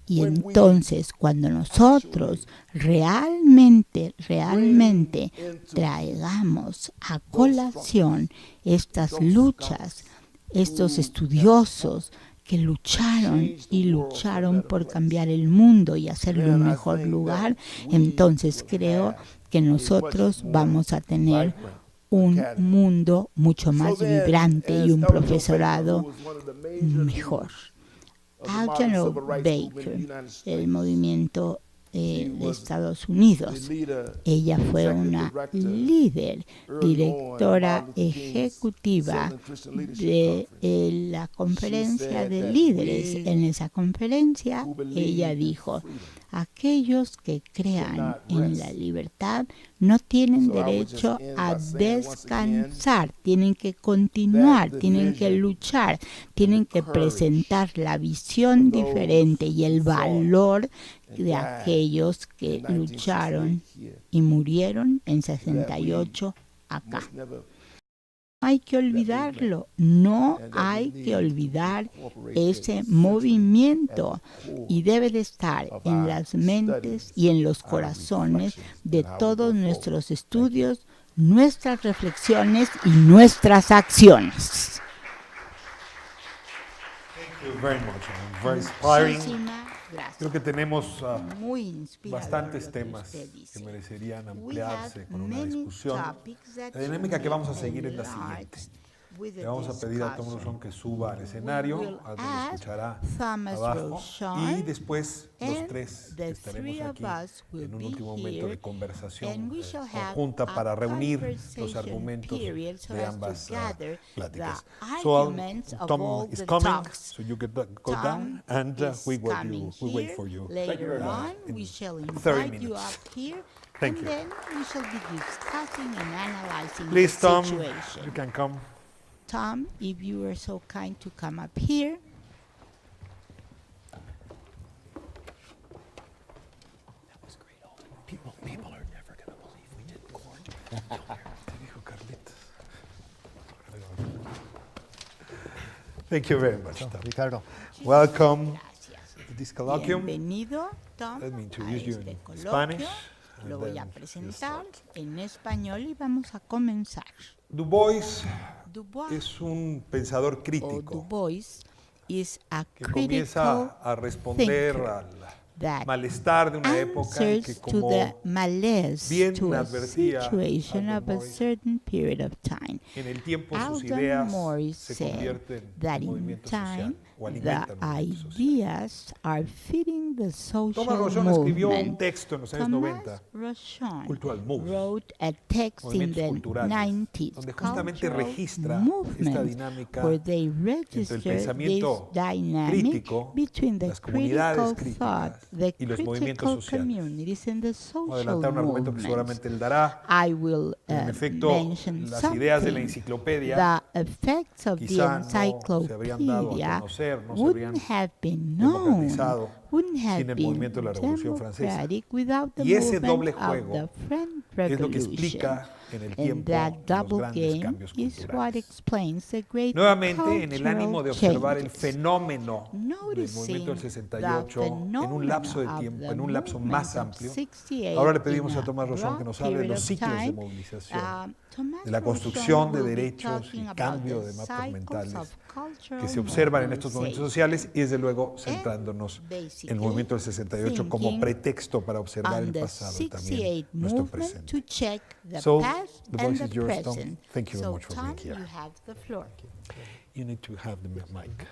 Y entonces, cuando nosotros realmente traigamos a colación estas luchas, estos estudiosos que lucharon por cambiar el mundo y hacerlo un mejor lugar, entonces creo que nosotros vamos a tener un mundo mucho más vibrante y un profesorado mejor. General Baker, el movimiento de Estados Unidos. Ella fue una líder, directora ejecutiva de la conferencia de líderes. En esa conferencia ella dijo: aquellos que crean en la libertad no tienen derecho a descansar, tienen que continuar, tienen que luchar, tienen que presentar la visión diferente y el valor de aquellos que lucharon y murieron en 68 acá. No hay que olvidarlo, no hay que olvidar ese movimiento y debe de estar en las mentes y en los corazones de todos nuestros estudios, nuestras reflexiones y nuestras acciones.
Thank you very much. Very inspiring.
Gracias.
Creo que tenemos
Muy
bastantes temas que merecerían ampliarse con una discusión. La dinámica que vamos a seguir es la siguiente. Le vamos a pedir a Thomas Rochon que suba al escenario, a donde lo escuchará abajo, y después los tres estaremos aquí en un último momento de conversación conjunta para reunir los argumentos de ambas pláticas. So Tom is coming, so you can go down, and we wait for you.
Later on, we shall invite you up here, and then we shall be discussing and analyzing
Please,
the
Tom,
situation.
you can come.
Tom, if you are so kind to come up here.
That was great, Alden. People are never going to believe we did corn.
Thank you very much, Tom.
Ricardo.
Welcome
Gracias.
to this colloquium.
Bienvenido, Tom,
Let me
a
introduce you
este
in
coloquio.
Spanish.
Lo
and
voy
then
a
we'll
presentar
start.
en español y vamos a comenzar.
Du Bois
Du Bois,
es un pensador
o Du
crítico
Bois, is a
que
critical
comienza a responder
thinker
al
that
malestar de una época en que,
answers to the
como
malaise
bien
to a
advertía
situation
Alden
of a
Morris,
certain period of time.
en el tiempo sus
Alden
ideas
Morris
se
said
convierten
that
en
in
movimiento
time
social o
the
alimentan un movimiento social.
ideas are feeding the social
Thomas Rochon escribió un
movement.
texto en los años
Thomas
90,
Rochon
Cultural Moves,
wrote a text in
movimientos
the
culturales,
90s,
donde justamente
cultural
registra esta
movement,
dinámica
where they
entre el
register this
pensamiento
dynamic
crítico,
between the
las comunidades
critical thought,
críticas
the
y los movimientos
critical
sociales.
communities, and the
Voy a
social
adelantar un argumento que
movements.
seguramente él dará.
I will
En efecto,
mention
las ideas de la
something.
enciclopedia
The effects of the
quizá no se habrían dado a
encyclopedia
conocer, no se
wouldn't
habrían
have been known,
democratizado
wouldn't have
sin el
been
movimiento de la Revolución Francesa.
democratic without the
Y ese doble
movement of
juego
the French
es lo que
Revolution.
explica en el
And
tiempo
that
los
double
grandes
game
cambios
is what
culturales.
explains the great
Nuevamente, en el ánimo de
cultural
observar el
changes.
fenómeno del
Noticing
movimiento del
the
68 en un lapso de
phenomena of
tiempo,
the
en un lapso
movement
más
of
amplio,
68
ahora le pedimos
in
a Thomas Rochon que
broad
nos hable de
period
los
of
ciclos de
time,
movilización,
Thomas
de la
Rochon
construcción de
will be
derechos
talking
y
about
cambio
the
de mapas
cycles
mentales
of cultural
que se observan en estos movimientos
mobilization.
sociales y desde luego centrándonos en el movimiento del 68 como
thinking
pretexto para observar
on
el
the
pasado y también
68
nuestro
movement
presente.
to check the
So,
past
the
and
voice
the
is yours, Tom.
present.
Thank you very
So,
much for
Tom,
being here.
you have the floor.
You need to have the mic.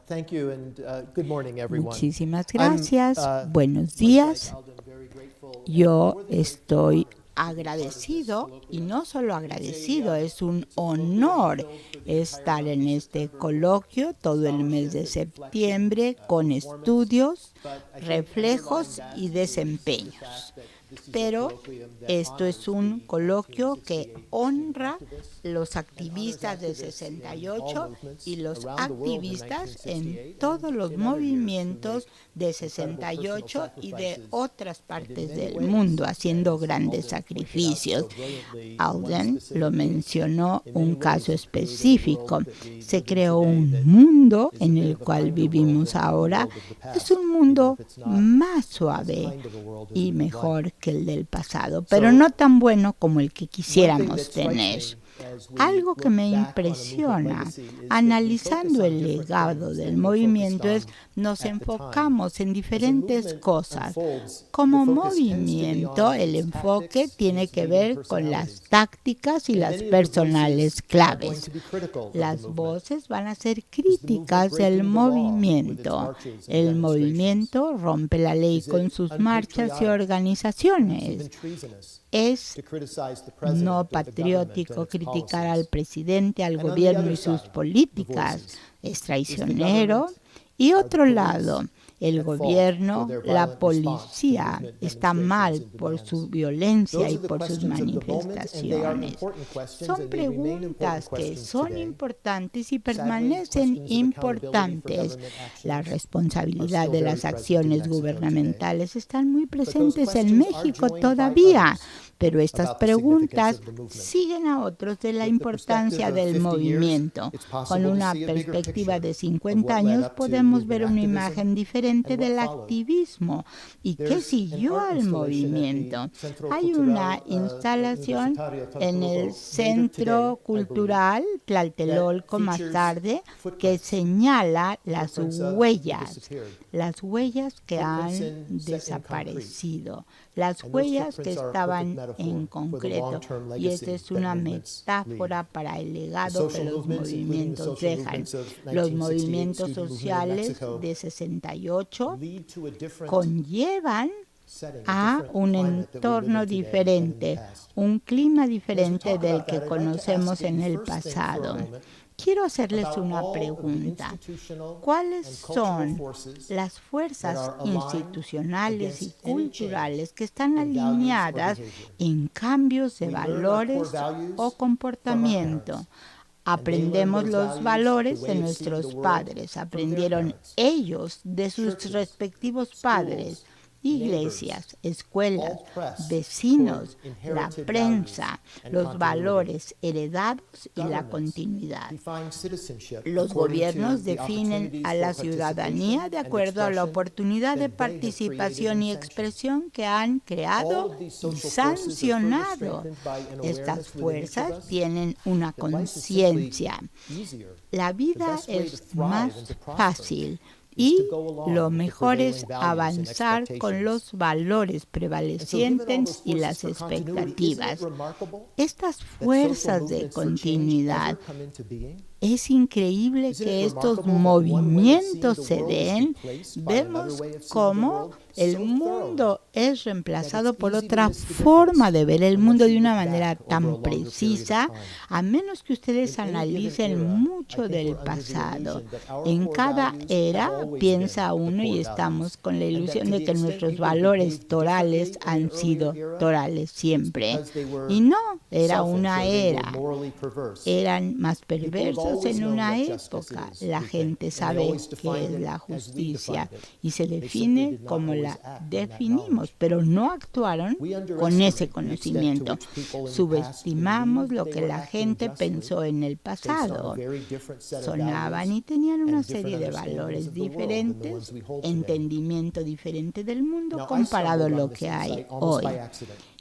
Thank you and good morning, everyone.
Muchísimas
I'm,
gracias. Buenos
much like
días.
Alden, very grateful,
Yo
more than grateful,
estoy
honored
agradecido, y no solo agradecido, es un honor estar en este coloquio todo el mes de septiembre con estudios, reflejos y desempeños. Pero esto es un coloquio que honra los activistas del 68 y los activistas en todos los movimientos de 68 y de otras partes del mundo, haciendo grandes sacrificios. Alden lo mencionó un caso específico. Se creó un mundo en el cual vivimos ahora. Es un mundo más suave y mejor que el del pasado, pero no tan bueno como el que quisiéramos tener. Algo que me impresiona analizando el legado del movimiento es nos enfocamos en diferentes cosas. Como movimiento, el enfoque tiene que ver con las tácticas y las personales claves. Las voces van a ser críticas del movimiento. El movimiento rompe la ley con sus marchas y organizaciones. Es no patriótico criticar al presidente, al gobierno y sus políticas. Es traicionero. Y otro lado, el gobierno, la policía está mal por su violencia y por sus manifestaciones. Son preguntas que son importantes y permanecen importantes. La responsabilidad de las acciones gubernamentales están muy presentes en México todavía, pero estas preguntas siguen a otros de la importancia del movimiento. Con una perspectiva de 50 años podemos ver una imagen diferente del activismo y qué siguió al movimiento. Hay una instalación en el Centro Cultural Tlatelolco más tarde que señala las huellas que han desaparecido, las huellas que estaban en concreto. Y esta es una metáfora para el legado que los movimientos dejan. Los movimientos sociales de 68 conllevan a un entorno diferente, un clima diferente del que conocemos en el pasado. Quiero hacerles una pregunta. ¿Cuáles son las fuerzas institucionales y culturales que están alineadas en cambios de valores o comportamiento? Aprendemos los valores de nuestros padres, aprendieron ellos de sus respectivos padres. Iglesias, escuelas, vecinos, la prensa, los valores heredados y la continuidad. Los gobiernos definen a la ciudadanía de acuerdo a la oportunidad de participación y expresión que han creado y sancionado. Estas fuerzas tienen una conciencia. La vida es más fácil. Y lo mejor es avanzar con los valores prevalecientes y las expectativas. Estas fuerzas de continuidad, es increíble que estos movimientos se den. Vemos cómo el mundo es reemplazado por otra forma de ver el mundo de una manera tan precisa, a menos que ustedes analicen mucho del pasado. En cada era piensa uno y estamos con la ilusión de que nuestros valores torales han sido torales siempre. Y no, era una era. Eran más perversos en una época. La gente sabe qué es la justicia y se define como la definimos, pero no actuaron con ese conocimiento. Subestimamos lo que la gente pensó en el pasado. Sonaban y tenían una serie de valores diferentes, entendimiento diferente del mundo comparado a lo que hay hoy.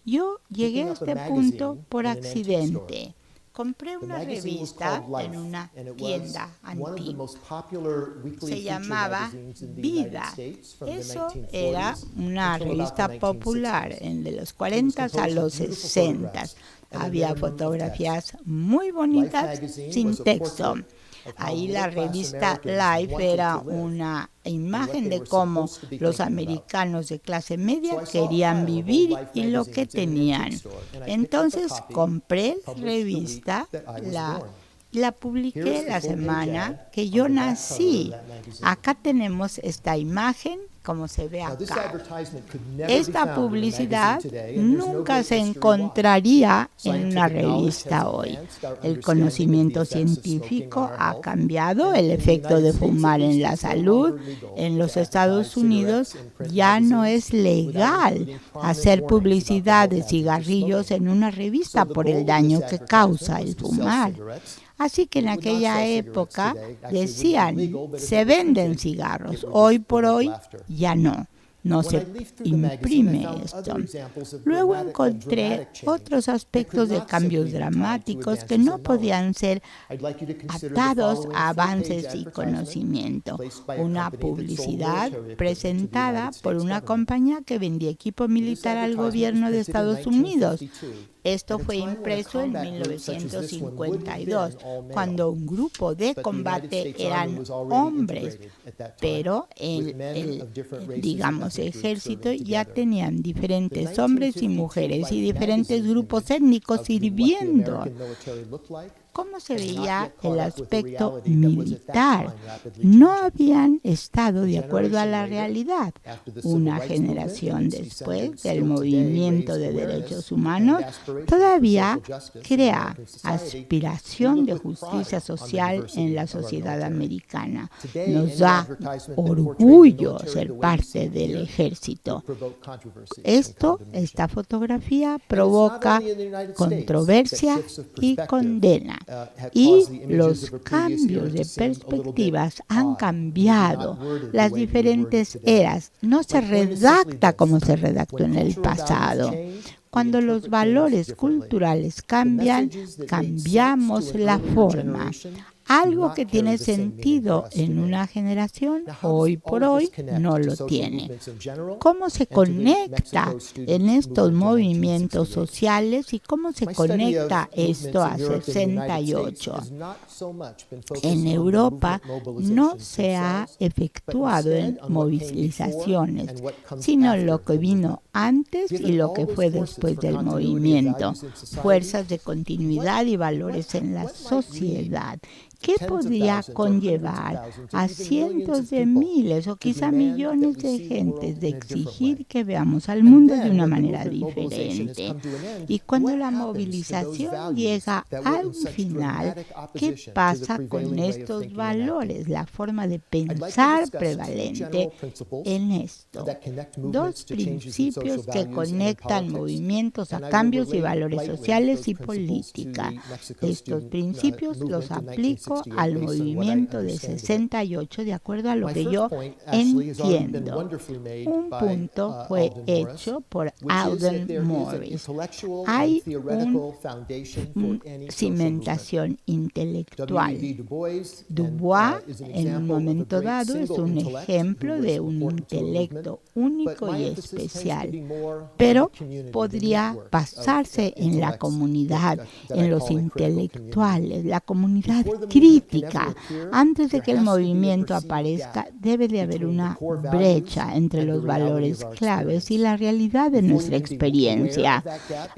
Yo llegué a este punto por accidente. Compré una revista en una tienda antigua. Se llamaba Vida. Eso era una revista popular de los 40 a los 60. Había fotografías muy bonitas sin texto. Ahí la revista Life era una imagen de cómo los americanos de clase media querían vivir y lo que tenían. Entonces compré la revista, la publiqué la semana que yo nací. Acá tenemos esta imagen, como se ve acá. Esta publicidad nunca se encontraría en una revista hoy. El conocimiento científico ha cambiado, el efecto de fumar en la salud. En los Estados Unidos ya no es legal hacer publicidad de cigarrillos en una revista por el daño que causa el fumar. Así que en aquella época decían, se venden cigarros, hoy por hoy ya no se imprime esto. Luego encontré otros aspectos de cambios dramáticos que no podían ser atados a avances y conocimiento. Una publicidad presentada por una compañía que vendía equipo militar al gobierno de Estados Unidos. Esto fue impreso en 1952, cuando un grupo de combate eran hombres, pero el ejército ya tenían diferentes hombres y mujeres y diferentes grupos étnicos sirviendo. ¿Cómo se veía el aspecto militar? No habían estado de acuerdo a la realidad. Una generación después del movimiento de derechos humanos todavía crea aspiración de justicia social en la sociedad americana. Nos da orgullo ser parte del ejército. Esta fotografía provoca controversia y condena. Y los cambios de perspectivas han cambiado. Las diferentes eras. No se redacta como se redactó en el pasado. Cuando los valores culturales cambian, cambiamos la forma. Algo que tiene sentido en una generación, hoy por hoy no lo tiene. ¿Cómo se conecta en estos movimientos sociales y cómo se conecta esto a 68? En Europa no se ha efectuado en movilizaciones, sino lo que vino antes y lo que fue después del movimiento, fuerzas de continuidad y valores en la sociedad. ¿Qué podría conllevar a cientos de miles o quizá millones de gentes de exigir que veamos al mundo de una manera diferente? Y cuando la movilización llega al final, ¿qué pasa con estos valores? La forma de pensar prevalente en esto. Dos principios que conectan movimientos a cambios y valores sociales y política. Estos principios los aplico al movimiento de 68 de acuerdo a lo que yo entiendo. Un punto fue hecho por Alden Morris. Hay una cimentación intelectual. Du Bois, en un momento dado, es un ejemplo de un intelecto único y especial, pero podría basarse en la comunidad, en los intelectuales, la comunidad crítica. Antes de que el movimiento aparezca, debe de haber una brecha entre los valores claves y la realidad de nuestra experiencia.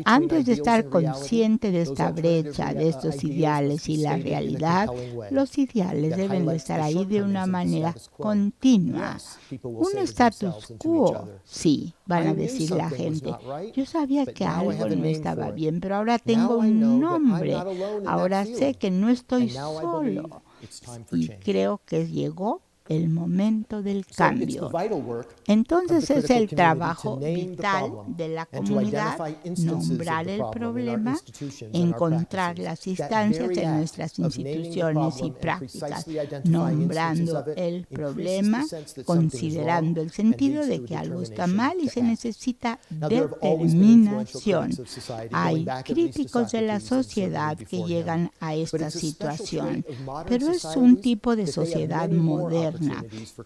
Antes de estar consciente de esta brecha, de estos ideales y la realidad, los ideales deben de estar ahí de una manera continua. Un status quo, sí, van a decir la gente. Yo sabía que algo no estaba bien, pero ahora tengo un nombre. Ahora sé que no estoy solo. Y creo que llegó el momento del cambio. Entonces es el trabajo vital de la comunidad nombrar el problema, encontrar las instancias en nuestras instituciones y prácticas, nombrando el problema, considerando el sentido de que algo está mal y se necesita determinación. Hay críticos de la sociedad que llegan a esta situación, pero es un tipo de sociedad moderna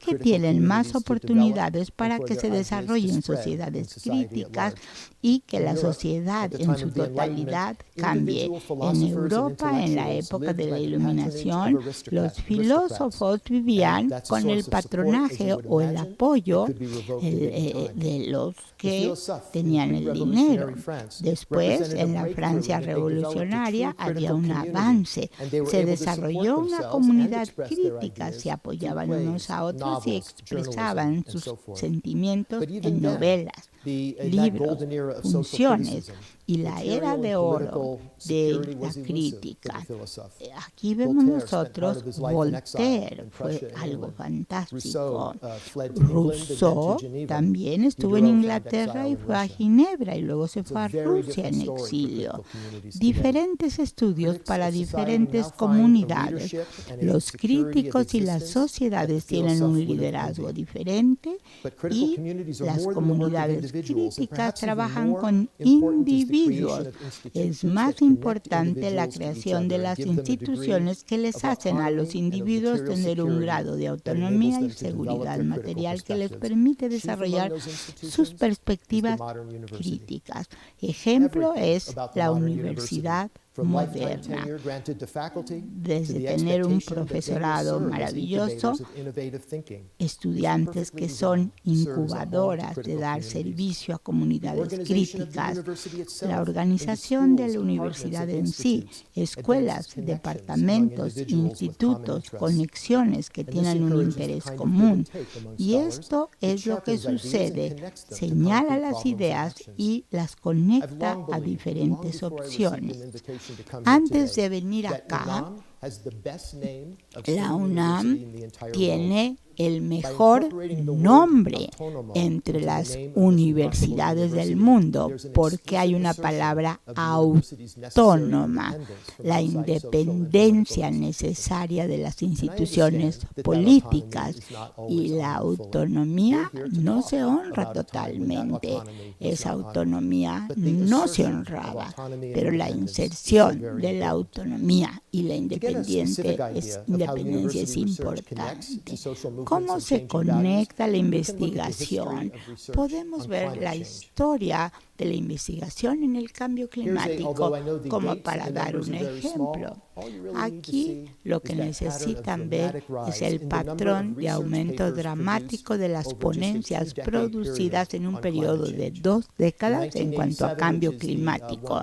que tienen más oportunidades para que se desarrollen sociedades críticas y que la sociedad en su totalidad cambie. En Europa, en la época de la Iluminación, los filósofos vivían con el patronaje o el apoyo de los que tenían el dinero. Después, en la Francia revolucionaria, había un avance. Se desarrolló una comunidad crítica, se apoyaban unos a otros y expresaban sus sentimientos en novelas, libros, funciones, y la era de oro de la crítica. Aquí vemos nosotros Voltaire, fue algo fantástico. Rousseau también estuvo en Inglaterra y fue a Ginebra y luego se fue a Rusia en exilio. Diferentes estudios para diferentes comunidades. Los críticos y las sociedades tienen un liderazgo diferente y las comunidades críticas trabajan con individuos. Es más importante la creación de las instituciones que les hacen a los individuos tener un grado de autonomía y seguridad material que les permite desarrollar sus perspectivas críticas. Ejemplo es la universidad moderna. Desde tener un profesorado maravilloso, estudiantes que son incubadoras de dar servicio a comunidades críticas, la organización de la universidad en sí, escuelas, departamentos, institutos, conexiones que tienen un interés común. Y esto es lo que sucede, señala las ideas y las conecta a diferentes opciones. Antes de venir acá, la UNAM tiene el mejor nombre entre las universidades del mundo, porque hay una palabra autónoma, la independencia necesaria de las instituciones políticas, y la autonomía no se honra totalmente. Esa autonomía no se honraba, pero la inserción de la autonomía y la independencia independencia es importante. ¿Cómo se conecta la investigación? Podemos ver la historia de la investigación en el cambio climático, como para dar un ejemplo. Aquí lo que necesitan ver es el patrón de aumento dramático de las ponencias producidas en un periodo de 2 décadas en cuanto a cambio climático.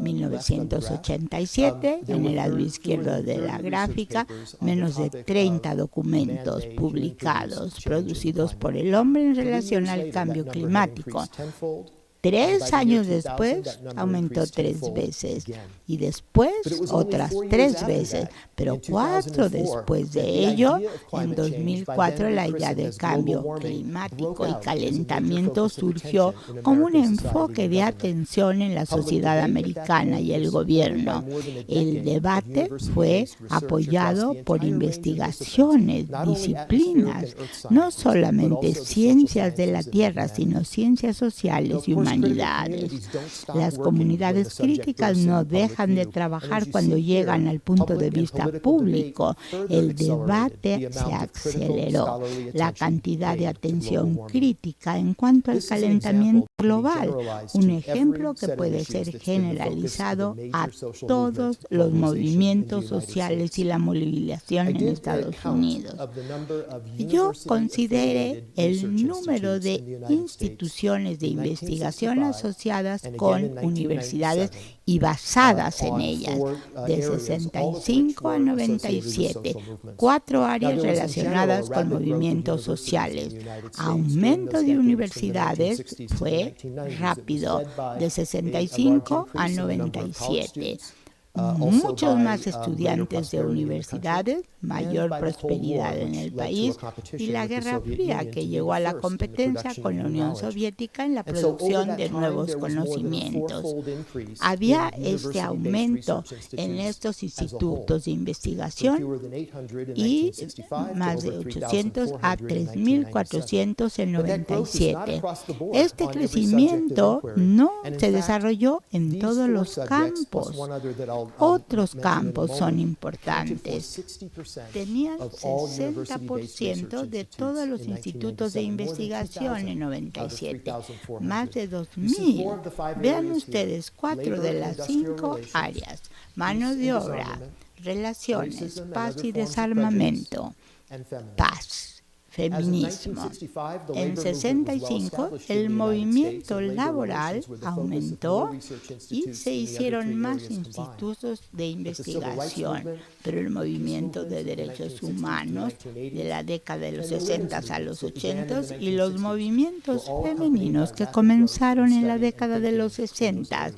1987, en el lado izquierdo de la gráfica, menos de 30 documentos publicados, producidos por el hombre en relación al cambio climático. 3 años después aumentó 3 veces y después otras 3 veces, pero 4 después de ello, en 2004 la idea de cambio climático y calentamiento surgió como un enfoque de atención en la sociedad americana y el gobierno. El debate fue apoyado por investigaciones, disciplinas, no solamente ciencias de la Tierra, sino ciencias sociales y humanidades. Las comunidades críticas no dejan de trabajar cuando llegan al punto de vista público. El debate se aceleró. La cantidad de atención crítica en cuanto al calentamiento global, un ejemplo que puede ser generalizado a todos los movimientos sociales y la movilización en Estados Unidos. Yo consideré el número de instituciones de investigación asociadas con universidades y basadas en ellas, de 65 a 97, 4 áreas relacionadas con movimientos sociales. Aumento de universidades fue rápido, de 65 a 97. Muchos más estudiantes de universidades, mayor prosperidad en el país y la Guerra Fría, que llegó a la competencia con la Unión Soviética en la producción de nuevos conocimientos. Había este aumento en estos institutos de investigación y más de 800 a 3.400 en 97. Este crecimiento no se desarrolló en todos los campos. Otros campos son importantes. Tenían 60% de todos los institutos de investigación en 97, más de 2.000. Vean ustedes 4 de las 5 áreas: mano de obra, relaciones, paz y desarmamento, paz, feminismo. En 65, el movimiento laboral aumentó y se hicieron más institutos de investigación, pero el movimiento de derechos humanos de la década de los 60 a los 80 y los movimientos femeninos que comenzaron en la década de los 60,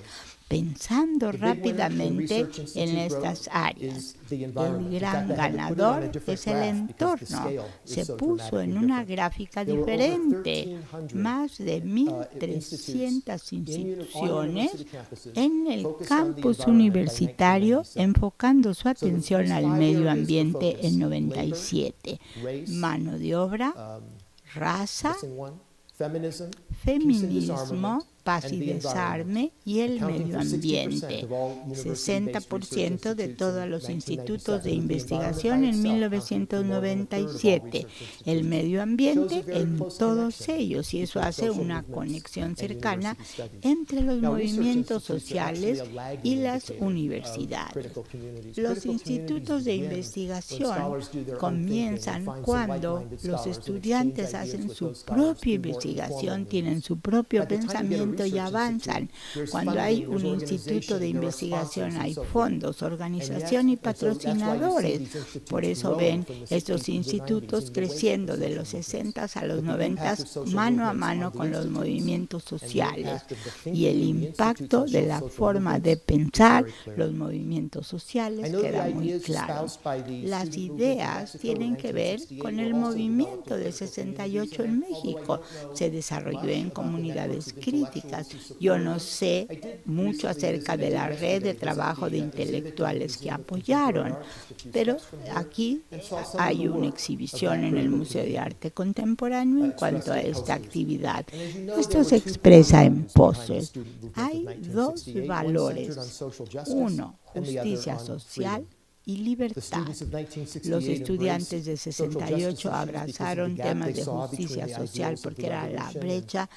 pensando rápidamente en estas áreas. El gran ganador es el entorno. Se puso en una gráfica diferente. Más de 1.300 instituciones en el campus universitario, enfocando su atención al medio ambiente en 97. Mano de obra, raza, feminismo, paz y desarme y el medio ambiente. 60% de todos los institutos de investigación en 1997. El medio ambiente en todos ellos, y eso hace una conexión cercana entre los movimientos sociales y las universidades. Los institutos de investigación comienzan cuando los estudiantes hacen su propia investigación, tienen su propio pensamiento y avanzan. Cuando hay un instituto de investigación hay fondos, organización y patrocinadores. Por eso ven estos institutos creciendo de los 60 a los 90 mano a mano con los movimientos sociales. Y el impacto de la forma de pensar los movimientos sociales queda muy claro. Las ideas tienen que ver con el movimiento del 68 en México. Se desarrolló en comunidades críticas. Yo no sé mucho acerca de la red de trabajo de intelectuales que apoyaron, pero aquí hay una exhibición en el Museo de Arte Contemporáneo en cuanto a esta actividad. Esto se expresa en poses. Hay 2 valores. Uno, justicia social, y libertad. Los estudiantes de 68 abrazaron temas de justicia social porque era la brecha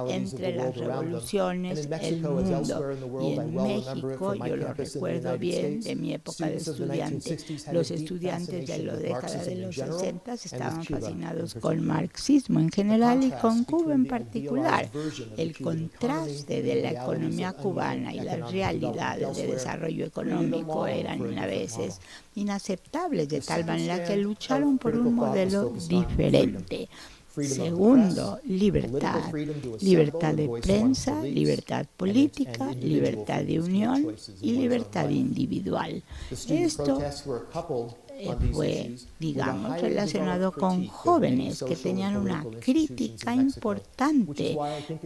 entre las revoluciones, el mundo. Y en México, yo lo recuerdo bien de mi época de estudiante, los estudiantes de la década de los 60 estaban fascinados con marxismo en general y con Cuba en particular. El contraste de la economía cubana y las realidades de desarrollo económico eran a veces inaceptables, de tal manera que lucharon por un modelo diferente. Segundo, libertad. Libertad de prensa, libertad política, libertad de unión y libertad individual. Esto fue, digamos, relacionado con jóvenes que tenían una crítica importante,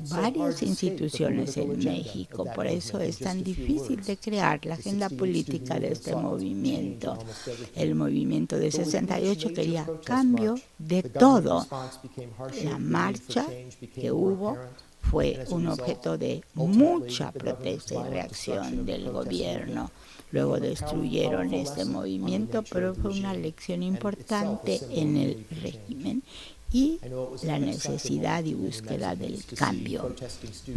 varias instituciones en México. Por eso es tan difícil de crear la agenda política de este movimiento. El movimiento de 68 quería cambio de todo. La marcha que hubo fue un objeto de mucha protesta y reacción del gobierno. Luego destruyeron este movimiento, pero fue una lección importante en el régimen y la necesidad y búsqueda del cambio.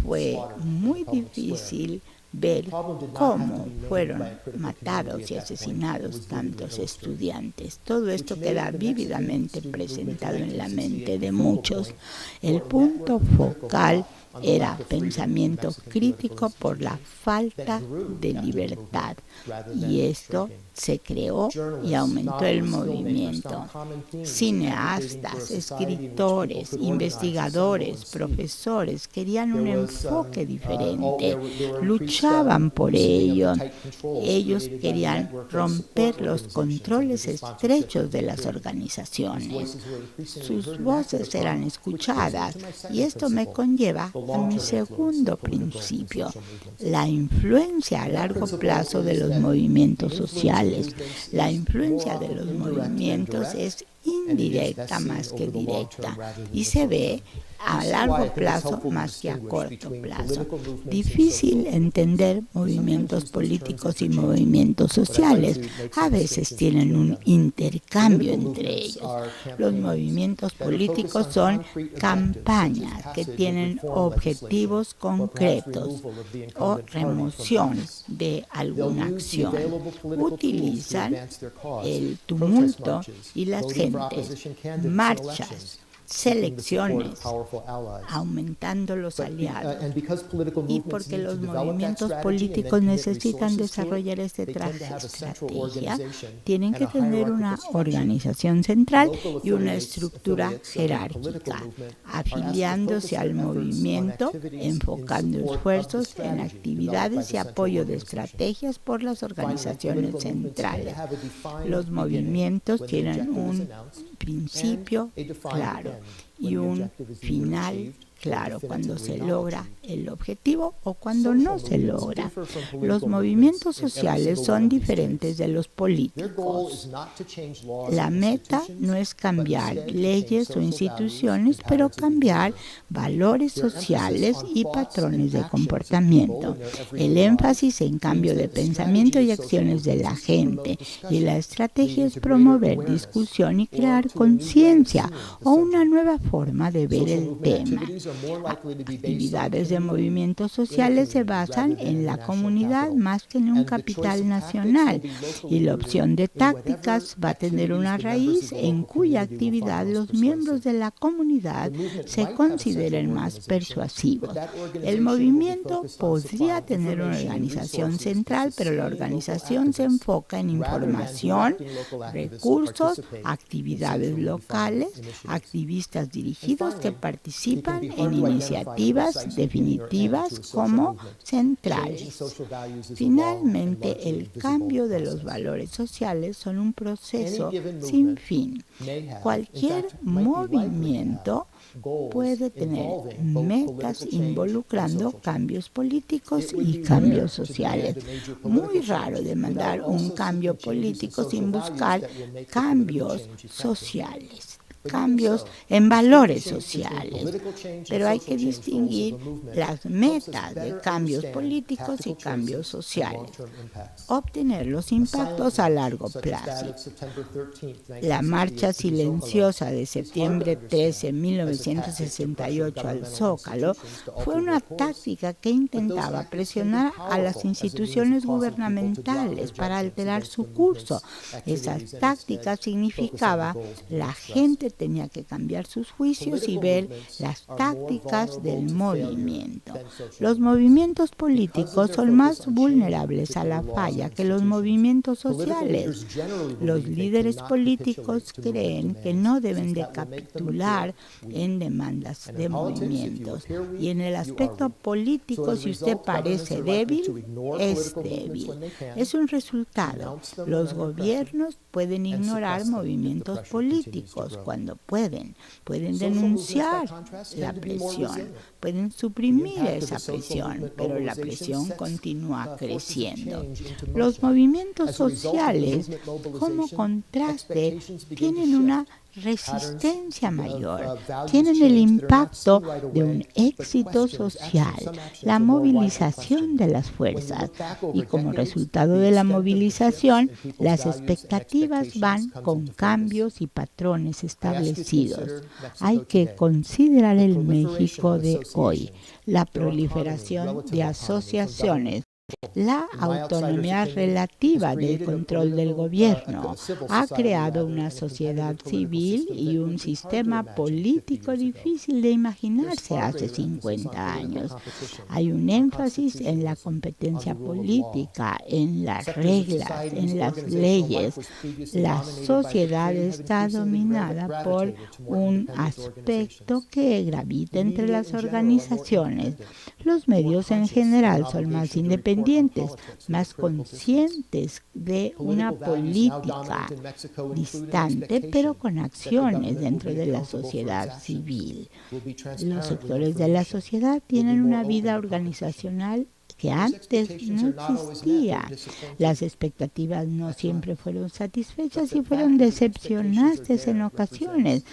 Fue muy difícil ver cómo fueron matados y asesinados tantos estudiantes. Todo esto queda vívidamente presentado en la mente de muchos. El punto focal era pensamiento crítico por la falta de libertad, y esto se creó y aumentó el movimiento. Cineastas, escritores, investigadores, profesores querían un enfoque diferente, luchaban por ello. Ellos querían romper los controles estrechos de las organizaciones. Sus voces eran escuchadas, y esto me conlleva a mi segundo principio, la influencia a largo plazo de los movimientos sociales. La influencia de los movimientos es indirecta más que directa y se ve a largo plazo más que a corto plazo. Difícil entender movimientos políticos y movimientos sociales. A veces tienen un intercambio entre ellos. Los movimientos políticos son campañas que tienen objetivos concretos o remoción de alguna acción. Utilizan el tumulto y las gentes, marchas, selecciones, aumentando los aliados. Y porque los movimientos políticos necesitan desarrollar esta estrategia, tienen que tener una organización central y una estructura jerárquica, afiliándose al movimiento, enfocando esfuerzos en actividades y apoyo de estrategias por las organizaciones centrales. Los movimientos tienen un principio claro y un final claro cuando se logra el objetivo o cuando no se logra. Los movimientos sociales son diferentes de los políticos. La meta no es cambiar leyes o instituciones, pero cambiar valores sociales y patrones de comportamiento. El énfasis en cambio de pensamiento y acciones de la gente, y la estrategia es promover discusión y crear conciencia o una nueva forma de ver el tema. Actividades de movimientos sociales se basan en la comunidad más que en un capital nacional, y la opción de tácticas va a tener una raíz en cuya actividad los miembros de la comunidad se consideren más persuasivos. El movimiento podría tener una organización central, pero la organización se enfoca en información, recursos, actividades locales, activistas dirigidos que participan en iniciativas definitivas como centrales. Finalmente, el cambio de los valores sociales son un proceso sin fin. Cualquier movimiento puede tener metas involucrando cambios políticos y cambios sociales. Muy raro demandar un cambio político sin buscar cambios sociales. cambios en valores sociales. Pero hay que distinguir las metas de cambios políticos y cambios sociales. Obtener los impactos a largo plazo. La marcha silenciosa de septiembre 13 de 1968 al Zócalo fue una táctica que intentaba presionar a las instituciones gubernamentales para alterar su curso. Esas tácticas significaba la gente tenía que cambiar sus juicios y ver las tácticas del movimiento. Los movimientos políticos son más vulnerables a la falla que los movimientos sociales. Los líderes políticos creen que no deben de capitular en demandas de movimientos. Y en el aspecto político, si usted parece débil, es débil. Es un resultado. Los gobiernos pueden ignorar movimientos políticos cuando pueden. Pueden denunciar la presión, pueden suprimir esa presión, pero la presión continúa creciendo. Los movimientos sociales, como contraste, tienen una resistencia mayor, tienen el impacto de un éxito social, la movilización de las fuerzas, y como resultado de la movilización, las expectativas van con cambios y patrones establecidos. Hay que considerar el México de hoy, la proliferación de asociaciones, la autonomía relativa del control del gobierno ha creado una sociedad civil y un sistema político difícil de imaginarse hace 50 años. Hay un énfasis en la competencia política, en las reglas, en las leyes. La sociedad está dominada por un aspecto que gravita entre las organizaciones. Los medios en general son más independientes, más conscientes de una política distante, pero con acciones dentro de la sociedad civil. Los sectores de la sociedad tienen una vida organizacional que antes no existía. Las expectativas no siempre fueron satisfechas y fueron decepcionantes en ocasiones,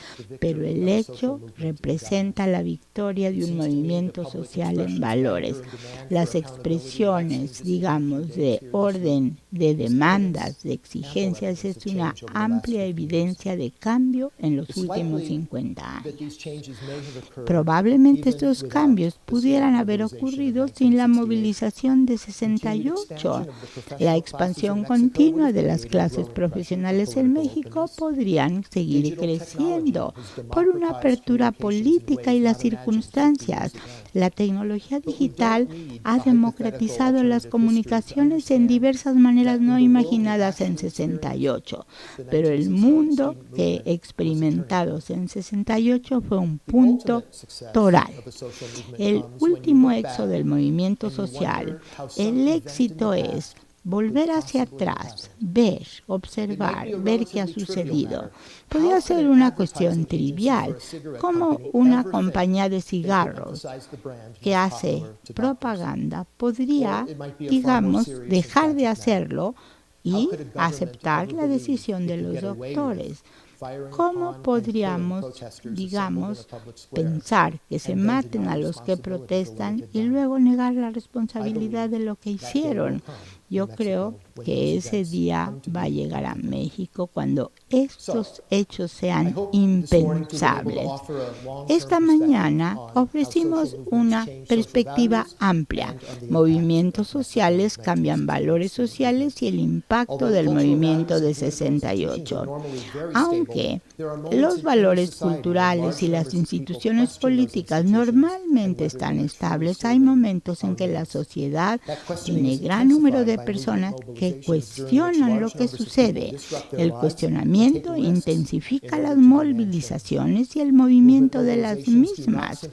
pero el hecho representa la victoria de un movimiento social en valores. Las expresiones, digamos, de orden, de demandas, de exigencias, es una amplia evidencia de cambio en los últimos 50 años. Probablemente estos cambios pudieran haber ocurrido sin la movilización de 68. La expansión continua de las clases profesionales en México podrían seguir creciendo por una apertura política y las circunstancias. La tecnología digital ha democratizado las comunicaciones en diversas maneras no imaginadas en 68, pero el mundo que experimentados en 68 fue un punto toral. El último éxodo del movimiento social, el éxito es volver hacia atrás, ver, observar, ver qué ha sucedido. Podría ser una cuestión trivial, como una compañía de cigarros que hace propaganda podría, digamos, dejar de hacerlo y aceptar la decisión de los doctores. ¿Cómo podríamos, digamos, pensar que se maten a los que protestan y luego negar la responsabilidad de lo que hicieron? Yo creo que ese día va a llegar a México cuando estos hechos sean impensables. Esta mañana ofrecimos una perspectiva amplia. Movimientos sociales cambian valores sociales y el impacto del movimiento de 68. Aunque los valores culturales y las instituciones políticas normalmente están estables, hay momentos en que la sociedad tiene gran número de personas que cuestionan lo que sucede. El cuestionamiento intensifica las movilizaciones y el movimiento de las mismas.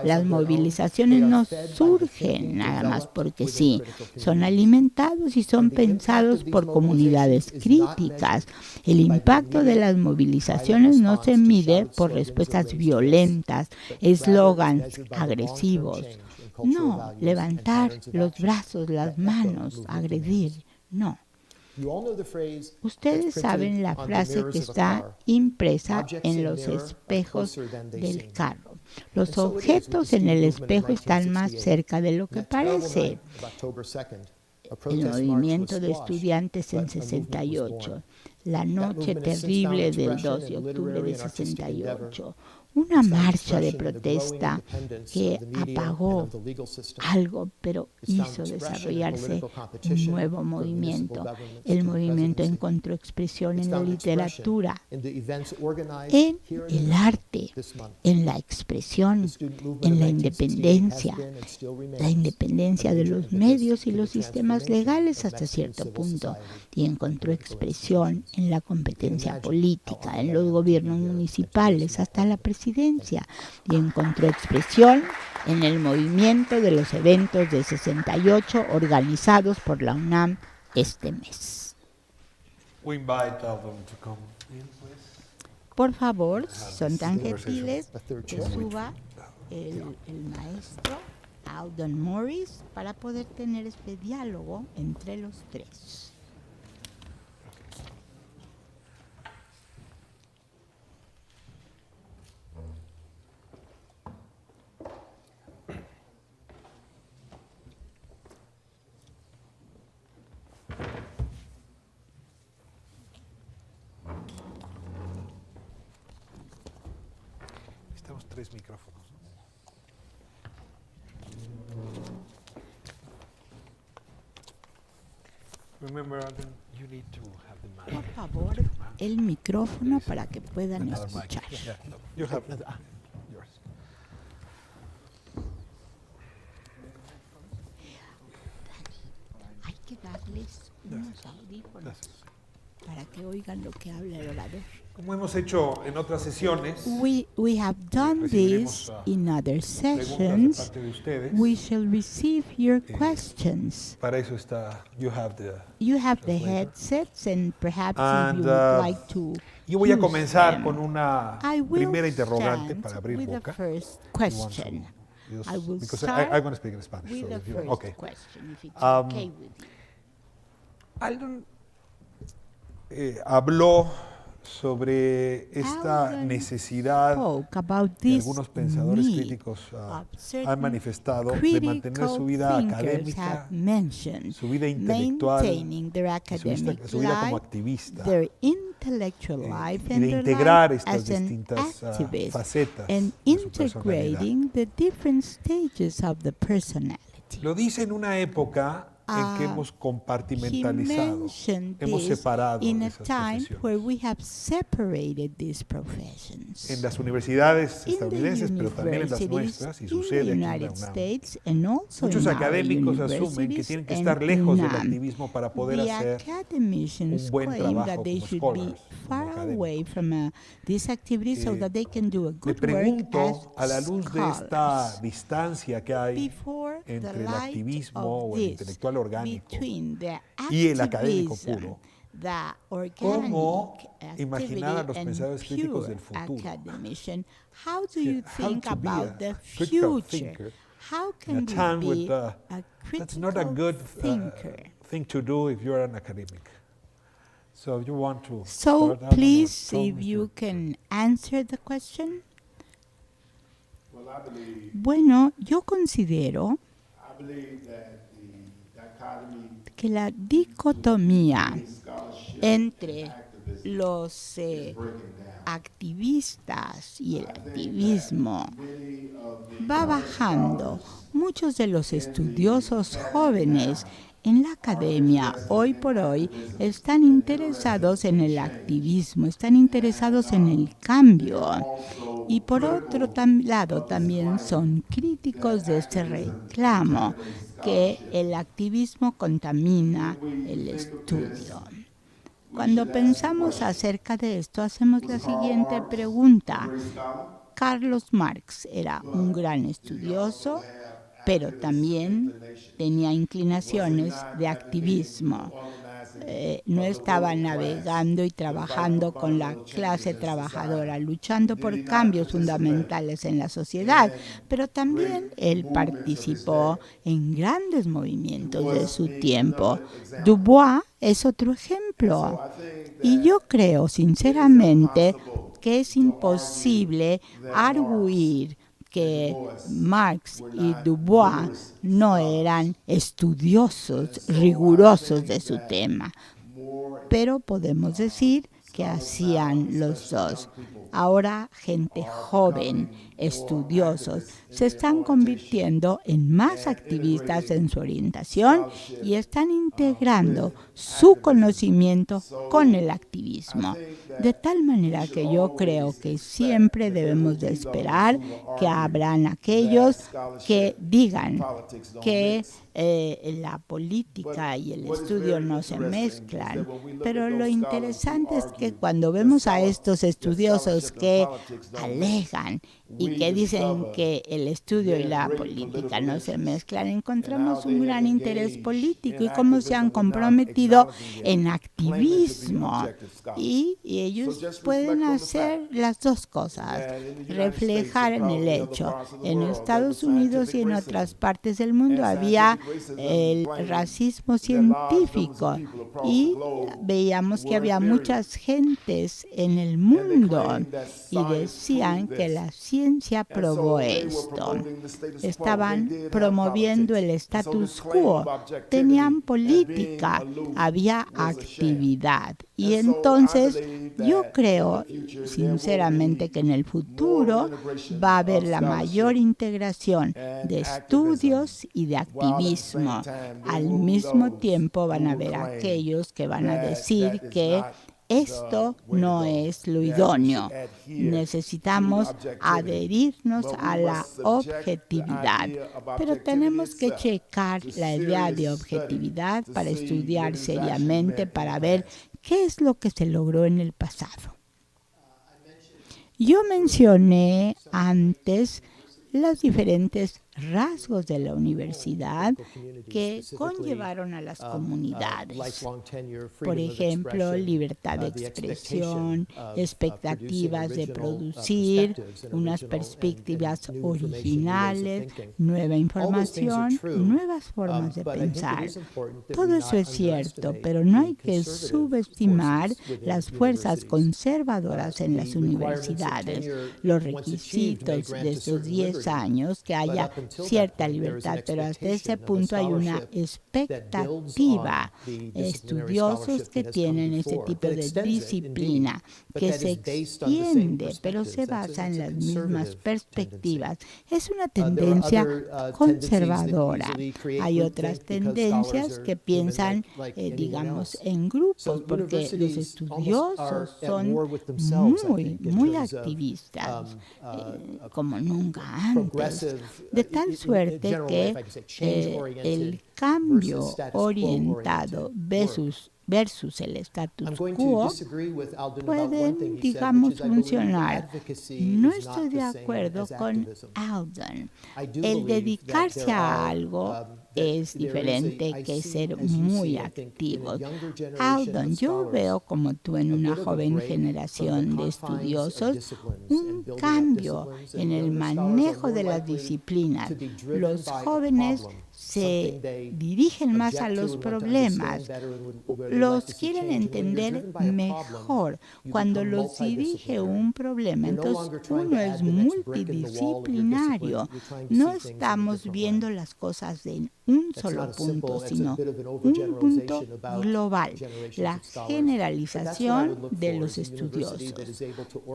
Las movilizaciones no surgen nada más porque sí, son alimentados y son pensados por comunidades críticas. El impacto de las movilizaciones no se mide por respuestas violentas, eslogans agresivos. No, levantar los brazos, las manos, agredir, no. Ustedes saben la frase que está impresa en los espejos del carro. Los objetos en el espejo están más cerca de lo que parece. El movimiento de estudiantes en 68, la noche terrible del 2 de octubre de 68, una marcha de protesta que apagó algo, pero hizo desarrollarse un nuevo movimiento. El movimiento encontró expresión en la literatura, en el arte, en la expresión, en la independencia de los medios y los sistemas legales hasta cierto punto, y encontró expresión en la competencia política, en los gobiernos municipales, hasta la presidencia, y encontró expresión en el movimiento de los eventos de 68 organizados por la UNAM este mes. Por favor, si son tan gentiles, que suba el maestro Alden Morris para poder tener este diálogo entre los tres.
Necesitamos 3 micrófonos. Remember, Alden, you need to have the mic.
Por favor, el micrófono para que puedan escuchar.
Yeah, you have yours.
Hay que darles unos audífonos para que oigan lo que habla el orador.
Como hemos hecho en otras sesiones,
We have done this in other
preguntas de
sessions.
parte de ustedes.
We shall receive your questions.
Para eso está, you have the...
You have the
translator.
headsets and perhaps
And,
if you would like to
Yo voy a
use
comenzar
them.
con una
I will
primera interrogante
stand
para abrir
with the
boca.
first
You want to
question.
use-
I will
because
start
I'm going to speak in Spanish.
With
so
the
if you-
first
okay.
question, if it's
Um,
okay with you.
Alden habló sobre esta
Alden
necesidad
spoke about
que
this
algunos pensadores
need
críticos
of
han
certain
manifestado de mantener
critical
su vida
thinkers
académica,
have mentioned,
su vida intelectual,
maintaining their academic
su vida como
life,
activista,
their intellectual life,
y
and
de
their
integrar
life
estas
as an
distintas
activist,
facetas
and
de su personalidad.
integrating the different stages of the personality.
Lo dice en una época en que hemos
He
compartimentalizado,
mentioned
hemos
this
separado
in a
esas
time
profesiones.
where we have separated these professions.
En las universidades
In the
estadounidenses, pero también en las
universities
nuestras, y
in
sucede
the
aquí en la
United
UNAM.
States and also
Muchos
in our
académicos asumen que
universities
tienen que
and
estar lejos del
UNAM.
activismo para poder
The
hacer
academicians
un buen
claim
trabajo
that they
como
should be
scholars, como
far
académicos.
away from these activities so that they can do a
Me
good work
pregunto, a la
as
luz de esta
scholars.
distancia que hay
Before the
entre el
light
activismo
of
o el
this,
intelectual orgánico
between the
y el académico
activism,
puro,
the
¿cómo
organic
imaginar a los
activity
pensadores
and
críticos
pure
del futuro?
academician, how do you
How
think
to be
about
a
the
critical
future?
thinker
How
in a
can
time
we be
with,
a
that's not a
critical
good
thinker?
thing to do if you're an academic. So you want to
So
start out on
please
a
see if
tone,
you
Mr.
can answer the question.
Well, I believe,
Bueno, yo considero
I believe that the dichotomy
que la dicotomía
between scholarship
entre
and activism
los
is breaking down.
activistas y el activismo
Many of the
va bajando. Muchos de los estudiosos jóvenes en la academia hoy por hoy están interesados en el activismo, están interesados en el cambio. Y por otro lado también son críticos de este reclamo que el activismo contamina el estudio. Cuando pensamos acerca de esto, hacemos la siguiente pregunta. Carlos Marx era un gran estudioso, pero también tenía inclinaciones de activismo. No estaba navegando y trabajando con la clase trabajadora, luchando por cambios fundamentales en la sociedad, pero también él participó en grandes movimientos de su tiempo. Du Bois es otro ejemplo. Y yo creo sinceramente que es imposible arguir que Marx y Dubois no eran estudiosos rigurosos de su tema, pero podemos decir que hacían los dos. Ahora gente joven, estudiosos, se están convirtiendo en más activistas en su orientación y están integrando su conocimiento con el activismo. De tal manera que yo creo que siempre debemos de esperar que habrán aquellos que digan que la política y el estudio no se mezclan. Pero lo interesante es que cuando vemos a estos estudiosos que alegan y que dicen que el estudio y la política no se mezclan, encontramos un gran interés político y cómo se han comprometido en activismo. Y ellos pueden hacer las dos cosas, reflejar en el hecho. En Estados Unidos y en otras partes del mundo había el racismo científico y veíamos que había muchas gentes en el mundo y decían que la ciencia probó esto. Estaban promoviendo el status quo, tenían política, había actividad. Y entonces yo creo sinceramente que en el futuro va a haber la mayor integración de estudios y de activismo. Al mismo tiempo van a haber aquellos que van a decir que esto no es lo idóneo. Necesitamos adherirnos a la objetividad, pero tenemos que checar la idea de objetividad para estudiar seriamente, para ver qué es lo que se logró en el pasado. Yo mencioné antes los diferentes rasgos de la universidad que conllevaron a las comunidades. Por ejemplo, libertad de expresión, expectativas de producir, unas perspectivas originales, nueva información, nuevas formas de pensar. Todo eso es cierto, pero no hay que subestimar las fuerzas conservadoras en las universidades. Los requisitos de estos 10 años, que haya cierta libertad, pero hasta ese punto hay una expectativa. Estudiosos que tienen ese tipo de disciplina que se extiende, pero se basa en las mismas perspectivas. Es una tendencia conservadora. Hay otras tendencias que piensan, digamos, en grupos, porque los estudiosos son muy activistas, como nunca antes. De tal suerte que el cambio orientado versus el status quo pueden, digamos, funcionar. No estoy de acuerdo con Alden. El dedicarse a algo es diferente que ser muy activo. Alden, yo veo como tú en una joven generación de estudiosos un cambio en el manejo de las disciplinas. Los jóvenes se dirigen más a los problemas, los quieren entender mejor. Cuando los dirige un problema, entonces uno es multidisciplinario. No estamos viendo las cosas en un solo punto, sino un punto global, la generalización de los estudiosos.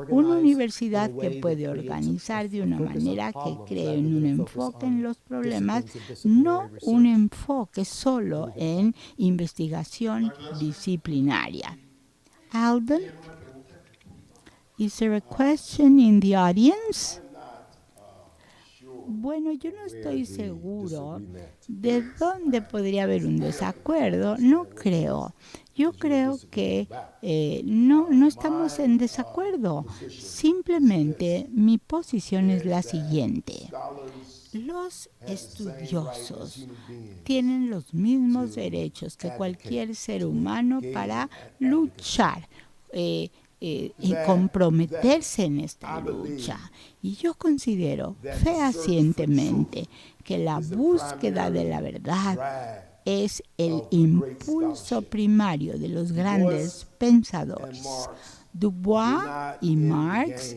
Una universidad que puede organizar de una manera que cree en un enfoque en los problemas, no un enfoque solo en investigación disciplinaria. Alden, is there a question in the audience? Bueno, yo no estoy seguro de dónde podría haber un desacuerdo. No creo. Yo creo que no estamos en desacuerdo. Simplemente mi posición es la siguiente. Los estudiosos tienen los mismos derechos que cualquier ser humano para luchar y comprometerse en esta lucha. Y yo considero fehacientemente que la búsqueda de la verdad es el impulso primario de los grandes pensadores. Dubois y Marx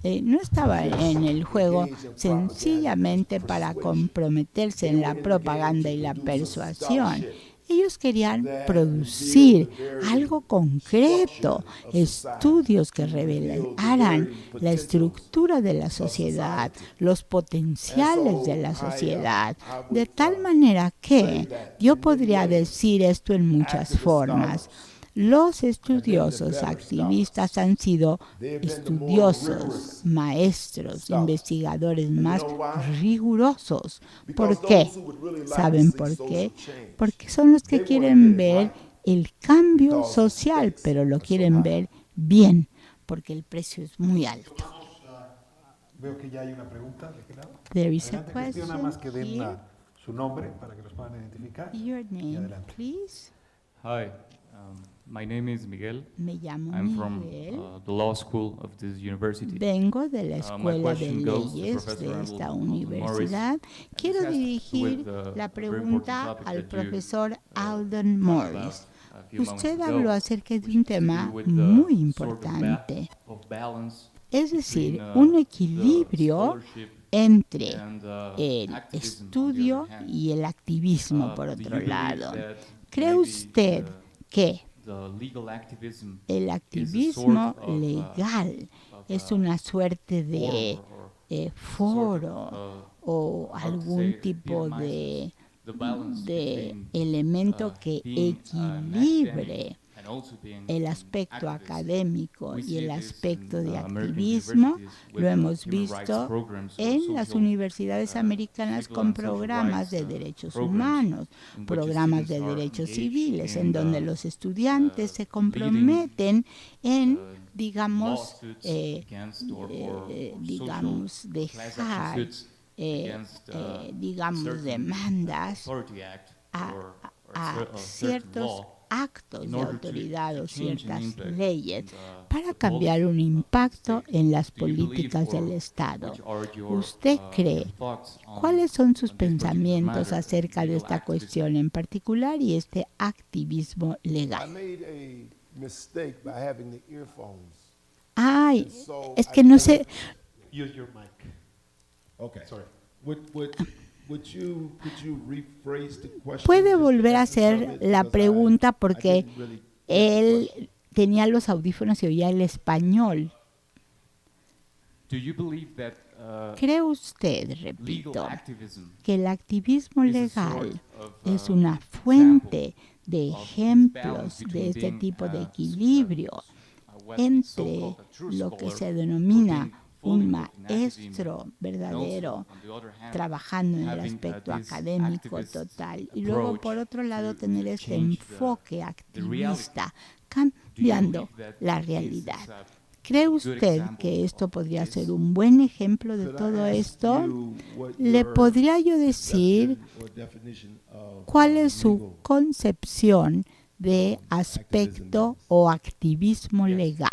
no estaban en el juego sencillamente para comprometerse en la propaganda y la persuasión. Ellos querían producir algo concreto, estudios que revelaran la estructura de la sociedad, los potenciales de la sociedad, de tal manera que yo podría decir esto en muchas formas. Los estudiosos activistas han sido estudiosos, maestros, investigadores más rigurosos. ¿Por qué? ¿Saben por qué? Porque son los que quieren ver el cambio social, pero lo quieren ver bien, porque el precio es muy alto.
Veo que ya hay una pregunta de qué lado.
There is a
Adelante, Cristina, nada más que den
question
su nombre para que los puedan identificar.
Your
Y
name,
adelante.
please.
Hi, my name is Miguel.
Me llamo
I'm from
Miguel.
the law school of this university.
Vengo de la
my
Escuela de
question goes to
Leyes
Professor
de
Arnold
esta
Morris.
universidad. Quiero
This has to do
dirigir
with
la
a very
pregunta
important topic
al
that you,
profesor Alden Morris.
a few moments
Usted
ago,
habló acerca de
which
un
has to do
tema
with the
muy
sort of
importante,
of balance
es decir,
between,
un
the
equilibrio
scholarship
entre
and,
el
activism on the
estudio
other hand.
y el activismo, por
Do
otro
you believe
lado.
that
¿Cree
maybe
usted que
the legal activism
el
is a
activismo
sort of,
legal es una suerte de foro o algún tipo de elemento que equilibre el aspecto académico y el aspecto de activismo? Lo hemos visto en las universidades americanas con programas de derechos humanos, programas de derechos civiles, en donde los estudiantes se comprometen en, digamos, dejar, digamos, demandas a ciertos actos de autoridad o ciertas leyes para cambiar un impacto en las políticas del Estado. ¿Usted cree? ¿Cuáles son sus pensamientos acerca de esta cuestión en particular y este activismo legal? Ay, es que no sé.
Use your mic.
Okay.
Sorry.
Could you rephrase the question?
Puede volver a hacer la pregunta porque él tenía los audífonos y oía el español.
Do you believe that,
¿Cree usted,
legal
repito,
activism
que el activismo
is a
legal
sort of,
es una fuente de
of
ejemplos
balance
de
between
este
being,
tipo de
a
equilibrio
what is
entre
so-called a true
lo que
scholar
se
or
denomina
being fully
un
involved in activism,
maestro
and
verdadero
also, on the other hand,
trabajando en el
having,
aspecto
this
académico
activist
total y luego
approach
por otro lado
to
tener este
change
enfoque
the reality.
activista
Do you
cambiando
believe that
la
this
realidad.
is a
¿Cree
good
usted
example
que esto
of
podría
this?
ser un buen ejemplo de todo esto? ¿Le podría yo decir cuál es su concepción de aspecto o activismo legal?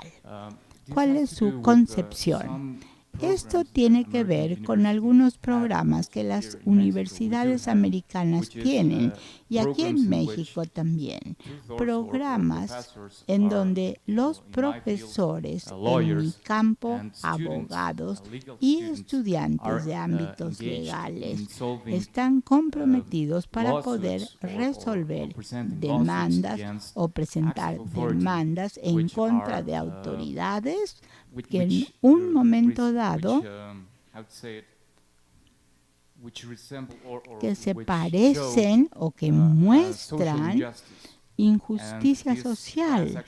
¿Cuál es su concepción? Esto tiene que ver con algunos programas que las universidades americanas tienen y aquí en México también. Programas en donde los profesores en mi campo, abogados y estudiantes de ámbitos legales están comprometidos para poder resolver demandas o presentar demandas en contra de autoridades que en un momento dado que se parecen o que muestran injusticia social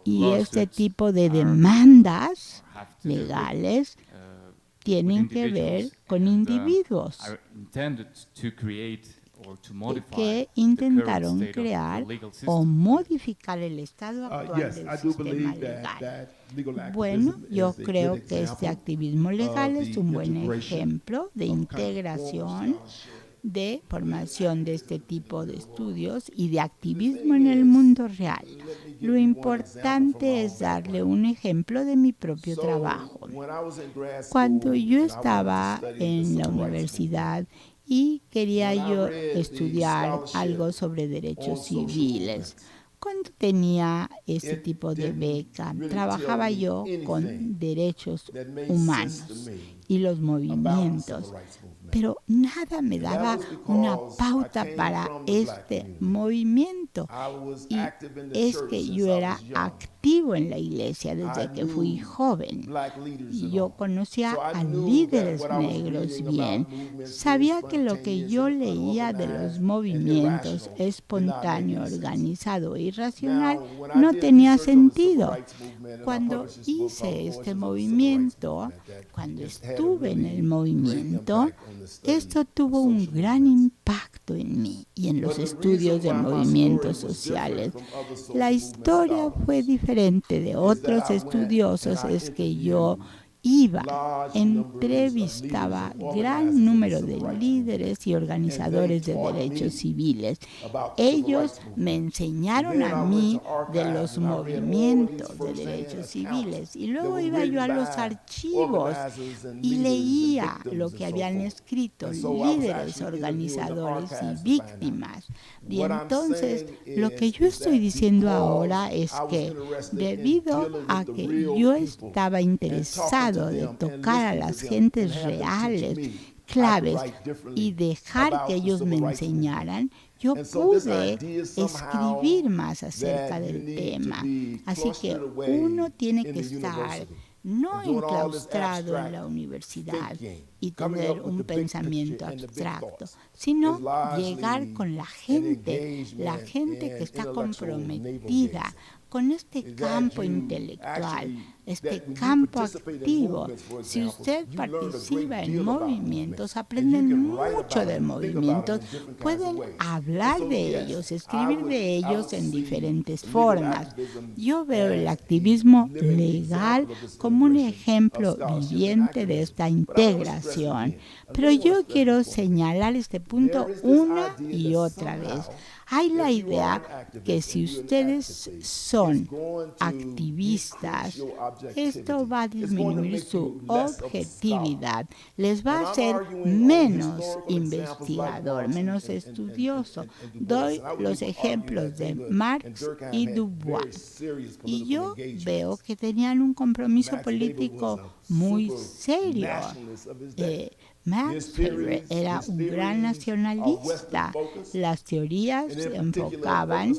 y este tipo de demandas legales tienen que ver con individuos que intentaron crear o modificar el estado actual del sistema legal. Bueno, yo creo que este activismo legal es un buen ejemplo de integración, de formación de este tipo de estudios y de activismo en el mundo real. Lo importante es darle un ejemplo de mi propio trabajo. Cuando yo estaba en la universidad y quería
When I
yo
read the
estudiar
scholarship
algo sobre derechos
on social
civiles.
movements,
Cuando tenía ese
it
tipo de
didn't
beca,
really
trabajaba
tell me
yo con
anything
derechos
that made sense to
humanos
me
y los
about the
movimientos,
civil rights movement.
pero nada me
And that
daba
was
una
because
pauta
I came
para
from the black
este
community.
movimiento.
I was
Y
active in the
es
church
que
since
yo
I
era
was young.
activo en la iglesia
I
desde que fui
knew
joven.
black leaders
Y
and
yo
all.
conocía
So I
a
knew
líderes
that what I was
negros
reading
bien.
about movements
Sabía
being
que lo que
spontaneous
yo
and
leía de los
unorganized and
movimientos
irrational did not make
espontáneo,
any sense.
organizado e irracional
Now, when I
no
did
tenía
research on the civil
sentido.
rights movement, and I
Cuando
published this book
hice
called
este
Voices of the Civil Rights
movimiento,
Movement that
cuando
has had a
estuve en
really
el
great
movimiento,
impact on the study
esto
of
tuvo un
social
gran
movements.
impacto en mí y en los
But the
estudios de
reason why my
movimientos
story was
sociales.
different from other social
La
movement
historia fue
scholars
diferente de
is
otros
that I went
estudiosos,
and I
es que yo
interviewed
iba,
large numbers of
entrevistaba
leaders and
gran
organizers in the
número
civil
de
rights
líderes y organizadores de
taught
derechos
me
civiles.
about the civil
Ellos
rights
me
movement.
enseñaron
Then
a
I went
mí
to
de
archives
los
and I read all of these
movimientos de
first-hand
derechos
accounts
civiles y
that
luego
were
iba yo a
written
los
by
archivos
organizers and
y
leaders and
leía
victims
lo
and
que
so
habían
forth.
escrito
And so I was
líderes,
actually interviewing the
organizadores y
archives to find out.
víctimas. Y
What I'm
entonces
saying
lo que
is
yo estoy
that
diciendo
because
ahora es
I was
que
interested in
debido
dealing
a
with the
que
real
yo
people
estaba
and
interesado
talking to
de
them and
tocar a
listening
las
to them
gentes
and have them teach
reales,
me
claves,
how to write differently
y dejar
about
que
the
ellos me
civil rights movement.
enseñaran, yo
And so this
pude
idea somehow
escribir más acerca
that you
del
need to
tema.
be
Así que
clustered away
uno tiene
in
que
the
estar
university
no
and doing all this
enclaustrado en la
abstract
universidad
thinking,
y
coming
tener
up with
un
the big
pensamiento
picture and the big
abstracto,
thoughts.
sino
It's largely
llegar con la
an
gente
engagement
que
in
está
intellectual
comprometida
navel-gazing.
con este
Is that
campo
you
intelectual,
actually,
este
that when you
campo
participate in
activo.
movements, for
Si
example,
usted
you learn a great
participa en
deal about
movimientos,
movements, and
aprenden
you can write
mucho
about
de
them, think about them
movimientos,
in different kinds of
pueden
ways.
hablar
And so,
de
yes,
ellos,
I
escribir
would-
de
I
ellos
would
en
see
diferentes
legal
formas.
activism
Yo veo el
as a
activismo
living
legal
example of this
como un
integration of
ejemplo
scholarship and
viviente de
activism.
esta
But I wanna stress
integración.
again, I
Pero
really wanna
yo
stress
quiero
this point.
señalar este punto
There is this
una
idea
y
that
otra vez.
somehow,
Hay la
if you are
idea
an activist
que
and
si
you're an
ustedes
activist,
son
it's going to
activistas,
decrease your objectivity.
esto va a
It's going to
disminuir
make
su
you less of a
objetividad, les va
And
a
I'm
hacer
arguing on
menos
historical
investigador,
examples like
menos
Marx and
estudioso.
Du Bois.
Doy
And I would
los
even argue
ejemplos
that they
de
and
Marx
Durkheim
y
had
Du
very
Bois.
serious
Y
political
yo
engagements.
veo que tenían un compromiso
Max Weber
político
was a
muy
super
serio.
nationalist of his day.
Max Weber era un gran nacionalista. Las teorías se enfocaban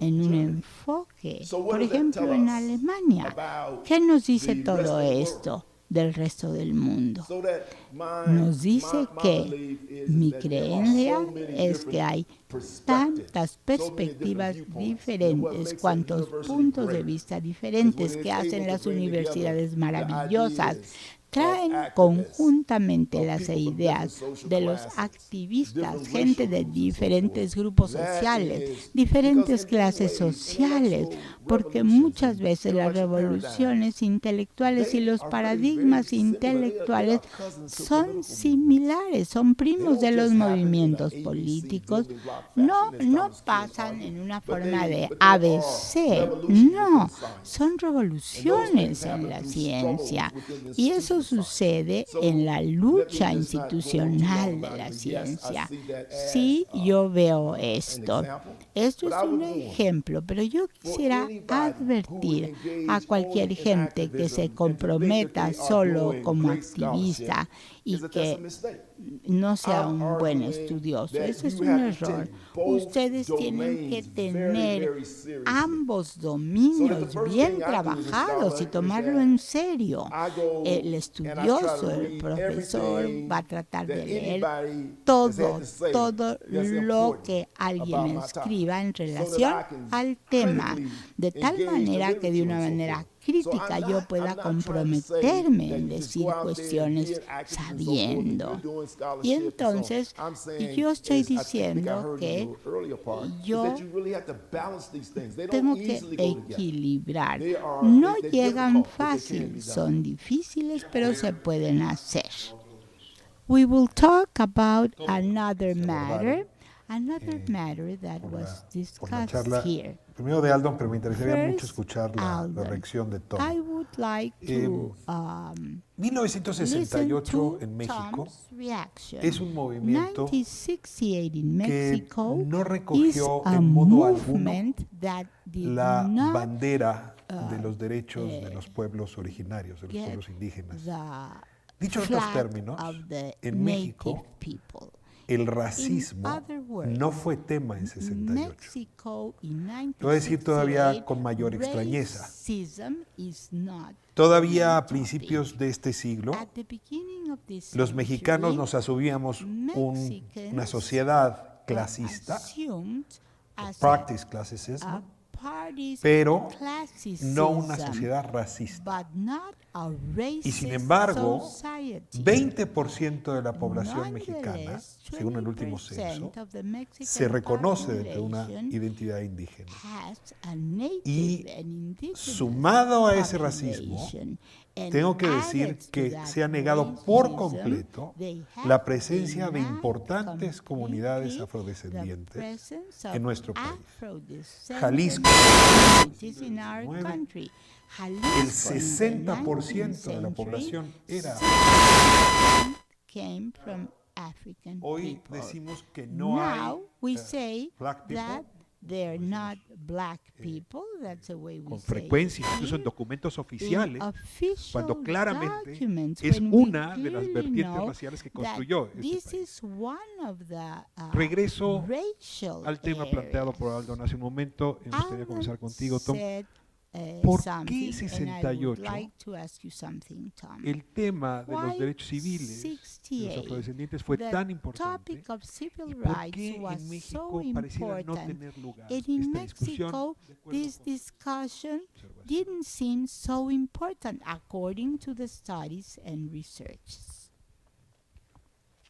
en un enfoque. Por ejemplo, en Alemania. ¿Qué nos dice todo esto del resto del mundo?
So that
Nos dice
my
que
belief is
mi
that there are
creencia
so many
es que
different
hay
perspectives,
tantas
so many
perspectivas
different viewpoints, that what
diferentes,
makes a
cuantos
university
puntos de
great
vista
is
diferentes
when
que
it's
hacen
able
las
to bring
universidades
together the
maravillosas.
ideas
Traen
of activists,
conjuntamente
of
las
people from
ideas
different social
de los
classes,
activistas,
different
gente
racial
de
groups and so
diferentes
forth.
grupos
That
sociales,
is-
diferentes
because in
clases
many ways,
sociales,
intellectual
porque
revolutions
muchas
and
veces las
intellectual paradigms,
revoluciones intelectuales y
they
los
are really
paradigmas
very similar. They are
intelectuales
cousins to
son
political
similares, son
They
primos
don't
de los
just happen in a
movimientos
ABC
políticos.
building block
No,
fashion, as
no
Thomas Kuhn
pasan
argued,
en una
but
forma
they-
de
but they are
ABC,
revolutions
no,
within science.
son
And those
revoluciones
things
en
happen
la
through
ciencia.
struggles within the
Y eso
institutional science.
sucede
So,
en la
let me
lucha
just not go on too
institucional
long
de
about
la
it, but yes, I
ciencia.
see that as,
Sí, yo veo
an
esto.
example.
Esto
But
es
I
un
would warn
ejemplo, pero yo quisiera
anybody
advertir
who would
a
engage
cualquier
only in
gente que
activism
se
and to think
comprometa
that they are
solo
doing
como
great
activista
scholarship
y
is that that's a
que
mistake.
no sea
I'm
un buen
arguing
estudioso.
that
Ese es
you
un
have to
error.
take both
Ustedes tienen que
domains
tener
very seriously.
ambos
So that the
dominios
first thing
bien
I do as a
trabajados y
scholar
tomarlo
is that
en serio.
I go
El
and I try
estudioso,
to
el
read
profesor
everything
va a tratar de
that
leer
anybody has
todo
had to say
lo
that's
que
important
alguien
about my topic,
escriba en
so that
relación
I can
al tema,
critically
de tal
engage the
manera que de
literature
una
and so
manera
forth.
crítica
So
yo
I'm
pueda
not trying to say
comprometerme
that
en
you just
decir
go out there and
cuestiones
be an activist and so forth, and
sabiendo.
you're doing scholarship
Y
and so on.
entonces,
I'm saying
yo estoy
is, I think I
diciendo
heard in
que
your earlier part, is
yo
that you really have to balance these things. They don't
tengo que
easily go together.
equilibrar.
They are-
No
they're
llegan
difficult, but they can
fácil,
be done.
son difíciles, pero se pueden hacer. We will talk about another matter that was
por la
discussed
charla
here.
Primero de Aldon, pero me interesaría mucho
First,
escuchar la
Aldon.
reacción de Tom.
I would like to
1968
listen
en
to
México
Tom's reaction.
es un movimiento
1968 in
que
Mexico
no
is
recogió
a
en modo alguno
movement that did
la
not
bandera de los derechos de los pueblos originarios, de los
get
pueblos indígenas.
the
Dicho en otros
flag
términos,
of the
en México
native people.
el racismo
other words,
no fue tema en 68.
Mexico in
Lo voy a decir todavía
1968,
con mayor extrañeza.
racism is not
Todavía a
topic.
principios de este siglo,
At the beginning of this
los mexicanos
century,
nos asumíamos
Mexicans
una sociedad clasista,
assumed as
practice classicism,
a party's
pero
classicism,
no una sociedad racista.
but not a racist
Y sin embargo,
society.
20% de la población mexicana,
Nonetheless,
según el último
20%
censo,
of the Mexican
se reconoce dentro de una
population
identidad indígena.
has a native
Y
and indigenous
sumado a ese racismo,
population, and
tengo que
added
decir
to
que
that
se ha negado por
racism,
completo
they have
la presencia de
denied
importantes comunidades
completely
afrodescendientes
the presence of
en nuestro país.
Afrodescendant
Jalisco,
communities in our
19,
country.
el
Jalisco, in the
60% de la
19th
población era.
century, came from African
Hoy
people.
decimos que no
Now we
hay
say
black people.
that they're not black people. That's the way we
con
say
frecuencia,
it.
incluso en documentos
In
oficiales,
official
cuando claramente
documents,
es
when we
una de las
clearly
vertientes
know
raciales que
that
construyó este
this
país.
is one of the
Regreso
racial
al tema planteado por
areas.
Aldon hace un momento. Me gustaría
Aldon
comenzar contigo, Tom.
said,
¿Por qué
something, and I would
68?
like to ask you something, Tom.
El tema de los
Why
derechos civiles de los
68?
afrodescendientes fue
The
tan importante.
topic of civil
¿Y por
rights
qué
was
en
so
México pareciera no
important.
tener lugar
And in
esta discusión?
Mexico,
de acuerdo
this
con
discussion
observación?
didn't seem so important according to the studies and research.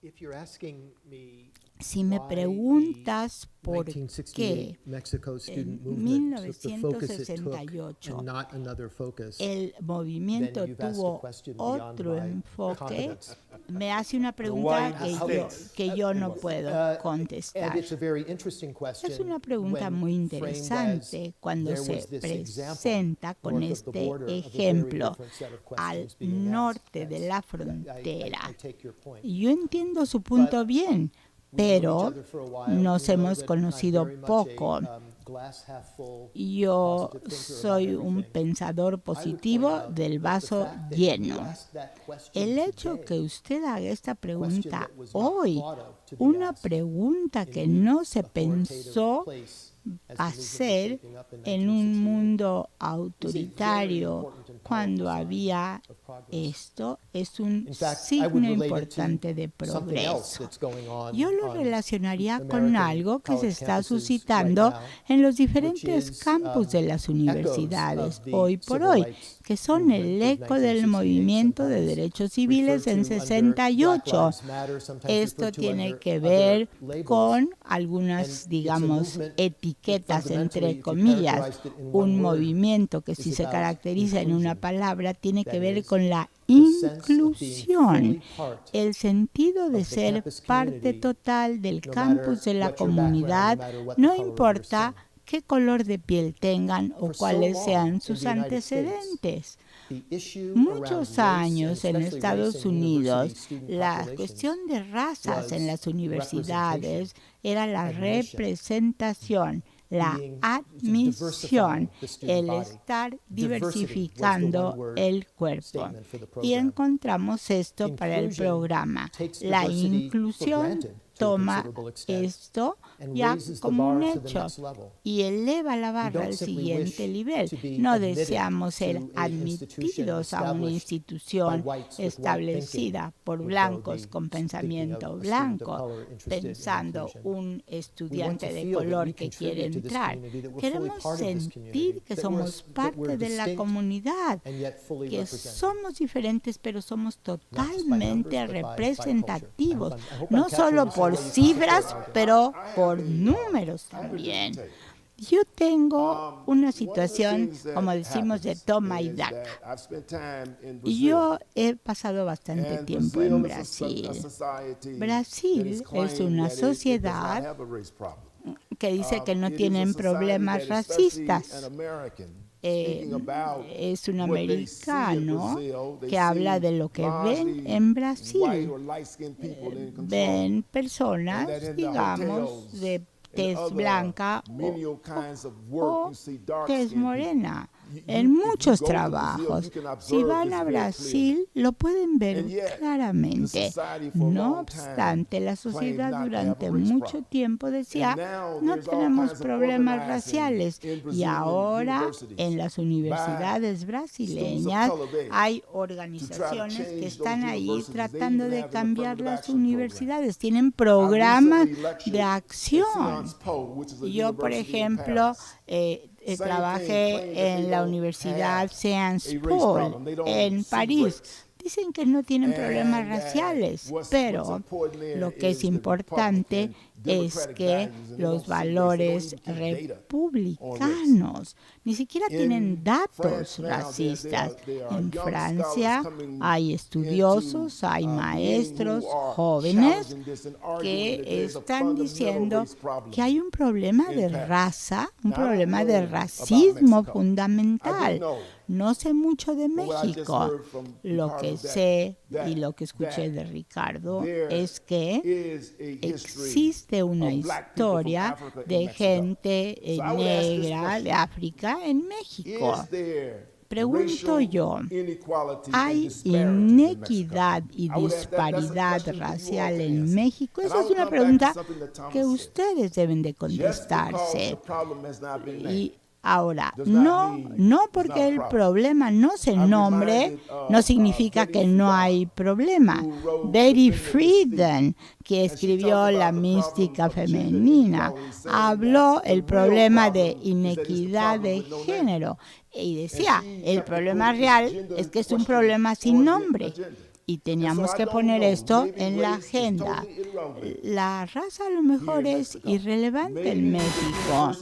If you're asking me
Si me
why
preguntas
the
por
1968
qué
Mexico student
en
movement took the focus it took
1968
and not another focus,
el movimiento
then you've asked a
tuvo
question beyond
otro
my
enfoque,
competence.
me hace una pregunta
Why
que yo no puedo
And
contestar.
it's a very interesting question.
Es una pregunta
when
muy
framed
interesante
as
cuando
there
se
was this example
presenta con
north of the
este
border of a very
ejemplo
different set of
al
questions being
norte
asked.
de la
I
frontera.
take your point.
Yo entiendo su punto bien, pero nos hemos conocido poco. Yo soy un pensador positivo del vaso lleno. El hecho que usted haga esta pregunta hoy, una pregunta que no se pensó hacer en un mundo autoritario cuando había esto, es un signo importante de progreso. Yo lo relacionaría con algo que se está suscitando en los diferentes campus de las universidades hoy por hoy, que son el eco del movimiento de derechos civiles en 68. Esto tiene que ver con algunas, digamos, etiquetas entre comillas. Un movimiento que si se caracteriza en una palabra tiene que ver con la inclusión, el sentido de ser parte total del campus de la comunidad, no importa qué color de piel tengan o cuáles sean sus antecedentes. Muchos años en Estados Unidos, la cuestión de razas en las universidades era la representación, la admisión, el estar diversificando el cuerpo. Y encontramos esto para el programa. La inclusión toma esto ya como un hecho y eleva la barra al siguiente nivel. No deseamos ser admitidos a una institución establecida por blancos con pensamiento blanco, pensando un estudiante de color que quiere entrar. Queremos sentir que somos parte de la comunidad, que somos diferentes, pero somos totalmente representativos, no solo por cifras, pero por números también. Yo tengo una situación, como decimos, de toma y daca. Yo he pasado bastante tiempo en Brasil. Brasil es una sociedad que dice que no tienen problemas racistas. Es un americano que habla de lo que ven en Brasil. Ven personas, digamos, de tez blanca o tez morena en muchos trabajos. Si van a Brasil, lo pueden ver claramente. No obstante, la sociedad durante mucho tiempo decía, no tenemos problemas raciales. Y ahora, en las universidades brasileñas, hay organizaciones que están ahí tratando de cambiar las universidades. Tienen programas de acción. Yo, por ejemplo, trabajé en la Universidad Sciences Po en París. Dicen que no tienen problemas raciales, pero lo que es importante es que los valores republicanos ni siquiera tienen datos racistas. En Francia hay estudiosos, hay maestros jóvenes que están diciendo que hay un problema de raza, un problema de racismo fundamental. No sé mucho de México. Lo que sé y lo que escuché de Ricardo es que existe una historia de gente negra de África en México. Pregunto yo, ¿hay inequidad y disparidad racial en México? Esa es una pregunta que ustedes deben de contestarse. Y ahora, no porque el problema no se nombre, no significa que no hay problema. Betty Friedan, que escribió La mística femenina, habló el problema de inequidad de género y decía, el problema real es que es un problema sin nombre. Y teníamos que poner esto en la agenda. La raza a lo mejor es irrelevante en México.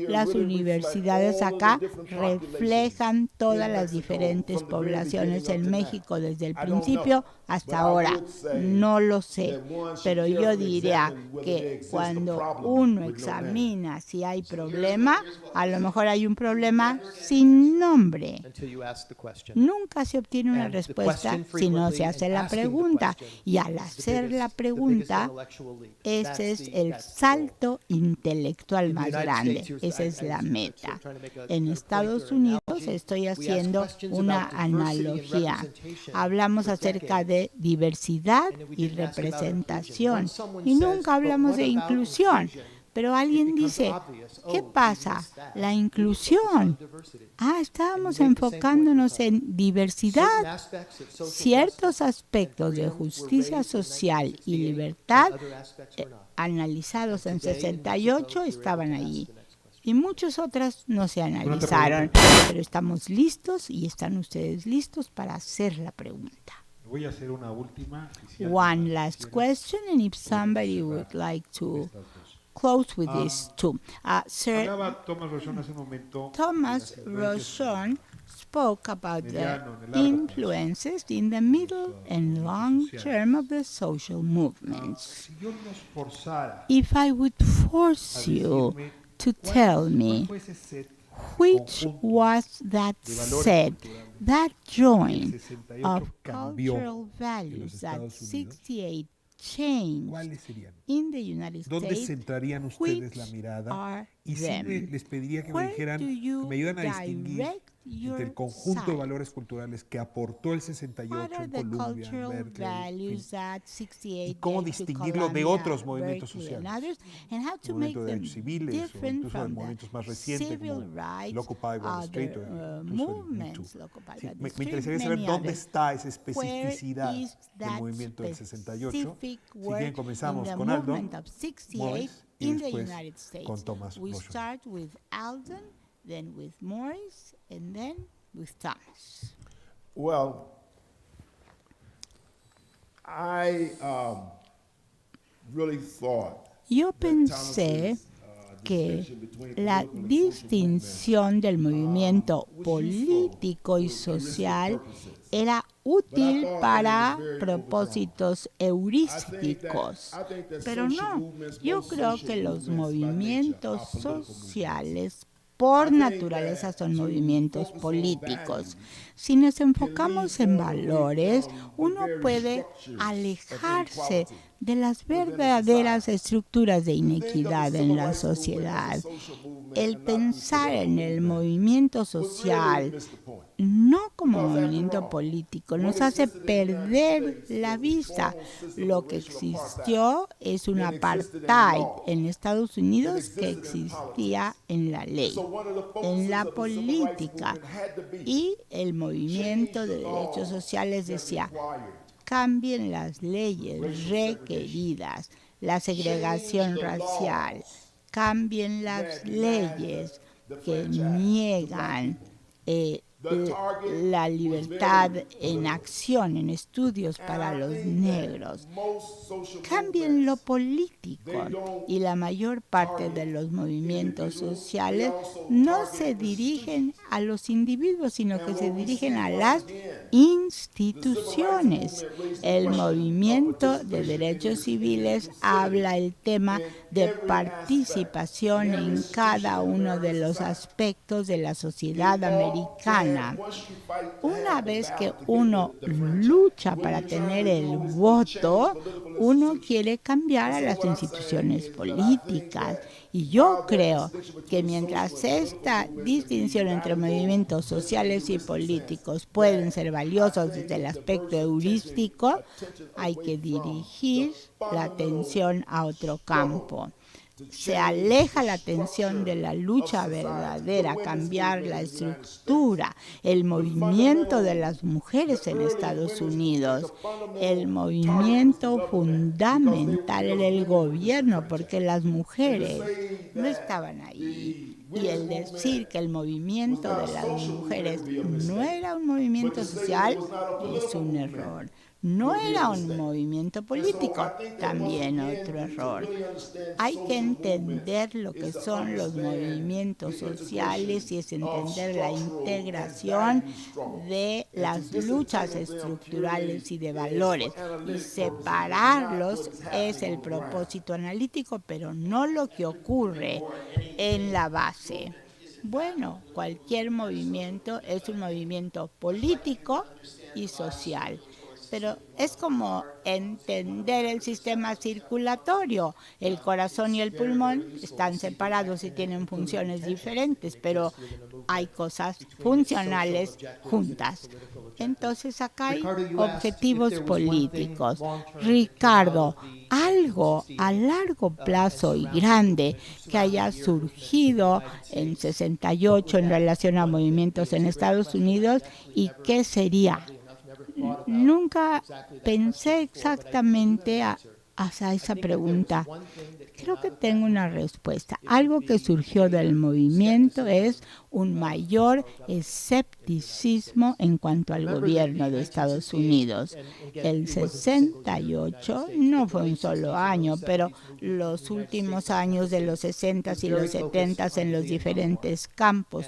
Las universidades acá reflejan todas las diferentes poblaciones en México desde el principio hasta ahora. No lo sé, pero yo diría que cuando uno examina si hay problema, a lo mejor hay un problema sin nombre. Nunca se obtiene una respuesta si no se hace la pregunta. Y al hacer la pregunta, ese es el salto intelectual más grande. Esa es la meta. En Estados Unidos estoy haciendo una analogía. Hablamos acerca de diversidad y representación y nunca hablamos de inclusión. Pero alguien dice, ¿qué pasa? La inclusión. Estábamos enfocándonos en diversidad. Ciertos aspectos de justicia social y libertad analizados en 68 estaban allí. Y muchas otras no se analizaron. Pero estamos listos y están ustedes listos para hacer la pregunta.
Voy a hacer una última.
One last question, and if somebody would like to close with this too. Sir Thomas Rochon spoke about the influences in the middle and long term of the social movements. If I would force you to tell me which was that set, that joint of cultural values that 68 change in the United States,
¿dónde centrarían ustedes la mirada? Y sí les pediría que me dijeran, que me ayudan a distinguir entre el conjunto de valores culturales que aportó el 68 en Columbia, en Berkeley, y cómo distinguirlo de otros movimientos sociales, el movimiento de derechos civiles o incluso de movimientos más recientes como el Occupy Wall Street o incluso el Me Too. Sí, me interesaría saber dónde está esa especificidad del movimiento del 68. Si bien comenzamos con Aldo Morris y después con Thomas
We
Rochon.
start with Alden, then with Morris, and then with Thomas.
Well, I really thought
Yo pensé que la distinción del movimiento político y social era útil para propósitos heurísticos. Pero no, yo creo que los movimientos sociales por naturaleza son movimientos políticos. Si nos enfocamos en valores, uno puede alejarse de las verdaderas estructuras de inequidad en la sociedad. El pensar en el movimiento social no como movimiento político nos hace perder la vista. Lo que existió es un apartheid en Estados Unidos que existía en la ley, en la política, y el movimiento de derechos sociales decía: cambien las leyes requeridas, la segregación racial, cambien las leyes que niegan la libertad en acción, en estudios para los negros. Cambien lo político. Y la mayor parte de los movimientos sociales no se dirigen a los individuos, sino que se dirigen a las instituciones. El movimiento de derechos civiles habla el tema de participación en cada uno de los aspectos de la sociedad americana. Una vez que uno lucha para tener el voto, uno quiere cambiar a las instituciones políticas. Y yo creo que mientras esta distinción entre movimientos sociales y políticos pueden ser valiosos desde el aspecto heurístico, hay que dirigir la atención a otro campo. Se aleja la atención de la lucha verdadera, cambiar la estructura, el movimiento de las mujeres en Estados Unidos. El movimiento fundamental era el gobierno, porque las mujeres no estaban ahí. Y el decir que el movimiento de las mujeres no era un movimiento social es un error. No era un movimiento político, también otro error. Hay que entender lo que son los movimientos sociales y es entender la integración de las luchas estructurales y de valores. Y separarlos es el propósito analítico, pero no lo que ocurre en la base. Bueno, cualquier movimiento es un movimiento político y social. Pero es como entender el sistema circulatorio. El corazón y el pulmón están separados y tienen funciones diferentes, pero hay cosas funcionales juntas. Entonces acá hay objetivos políticos. Ricardo, algo a largo plazo y grande que haya surgido en 68 en relación a movimientos en Estados Unidos, ¿y qué sería? Nunca pensé exactamente hacia esa pregunta. Creo que tengo una respuesta. Algo que surgió del movimiento es un mayor escepticismo en cuanto al gobierno de Estados Unidos. El 68 no fue un solo año, pero los últimos años de los 60s y los 70s en los diferentes campos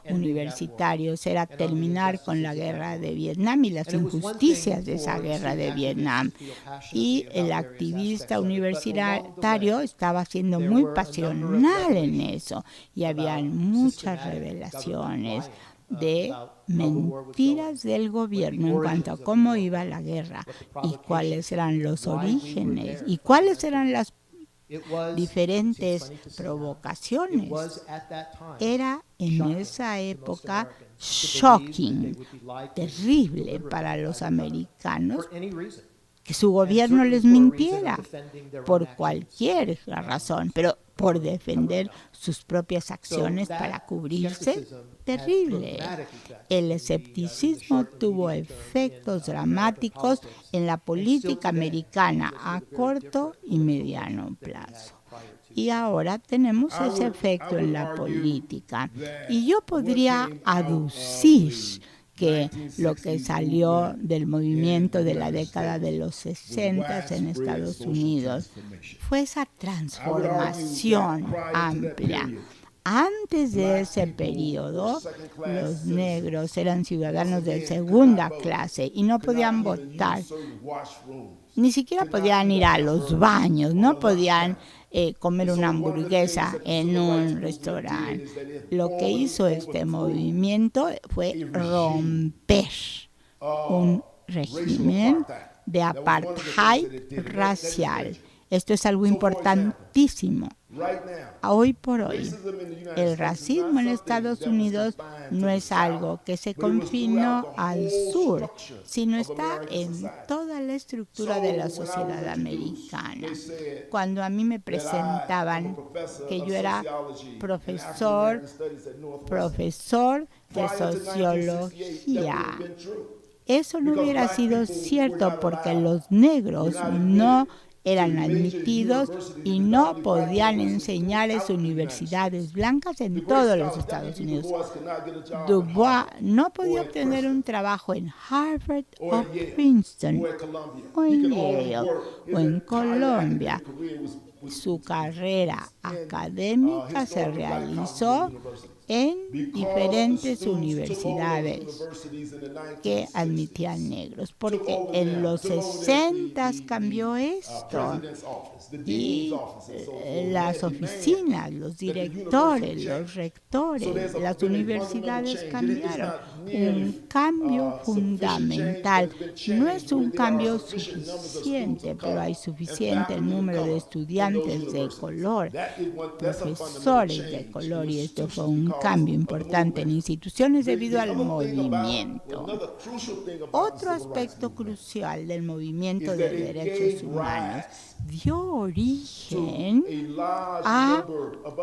universitarios era terminar con la guerra de Vietnam y las injusticias de esa guerra de Vietnam. Y el activista universitario estaba siendo muy pasional en eso y habían muchas revelaciones de mentiras del gobierno en cuanto a cómo iba la guerra y cuáles eran los orígenes y cuáles eran las diferentes provocaciones. Era en esa época shocking, terrible para los americanos que su gobierno les mintiera por cualquier razón, pero por defender sus propias acciones para cubrirse, terrible. El escepticismo tuvo efectos dramáticos en la política americana a corto y mediano plazo. Y ahora tenemos ese efecto en la política. Y yo podría aducir que lo que salió del movimiento de la década de los 60 en Estados Unidos fue esa transformación amplia Antes de ese periodo, los negros eran ciudadanos de segunda clase y no podían votar. Ni siquiera podían ir a los baños, no podían comer una hamburguesa en un restaurante. Lo que hizo este movimiento fue romper un régimen de apartheid racial. Esto es algo importantísimo. Hoy por hoy, el racismo en Estados Unidos no es algo que se confinó al sur, sino está en toda la estructura de la sociedad americana. Cuando a mí me presentaban que yo era profesor de sociología, eso no hubiera sido cierto porque los negros no eran admitidos y no podían enseñar en universidades blancas en todos los Estados Unidos. Du Bois no podía obtener un trabajo en Harvard o Princeton o en Yale o en Colombia. Su carrera académica se realizó en diferentes universidades que admitían negros, porque en los 60 cambió esto y las oficinas, los directores, los rectores, las universidades cambiaron. Un cambio fundamental. No es un cambio suficiente, pero hay suficiente número de estudiantes de color, profesores de color, y esto fue un cambio importante en instituciones debido al movimiento. Otro aspecto crucial del movimiento de derechos humanos dio origen a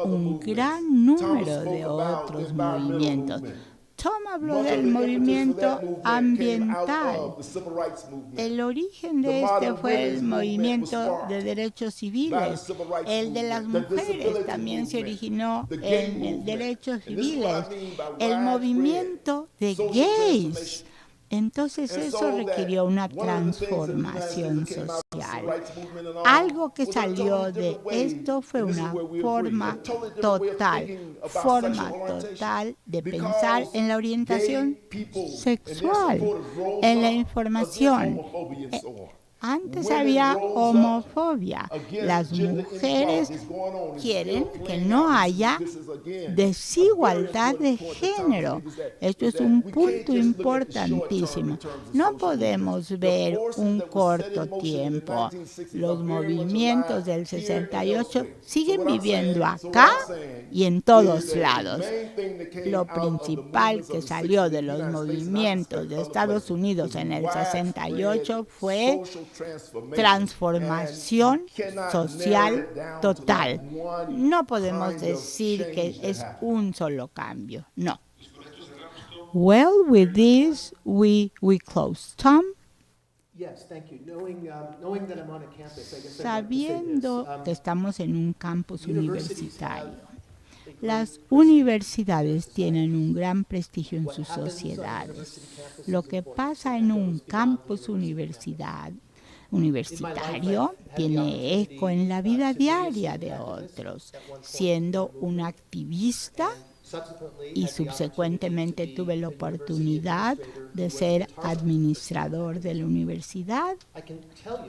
un gran número de otros movimientos. Tom habló del movimiento ambiental. El origen de este fue el movimiento de derechos civiles. El de las mujeres también se originó en derechos civiles. El movimiento de gays. Entonces eso requirió una transformación social. Algo que salió de esto fue una forma total de pensar en la orientación sexual, en la información. Antes había homofobia. Las mujeres quieren que no haya desigualdad de género. Esto es un punto importantísimo. No podemos ver un corto tiempo. Los movimientos del 68 siguen viviendo acá y en todos lados. Lo principal que salió de los movimientos de Estados Unidos en el 68 fue transformación social total. No podemos decir que es un solo cambio. No. Well, with this, we close. Tom? Sabiendo que estamos en un campus universitario, las universidades tienen un gran prestigio en sus sociedades. Lo que pasa en un campus universitario tiene eco en la vida diaria de otros. Siendo un activista y subsecuentemente tuve la oportunidad de ser administrador de la universidad,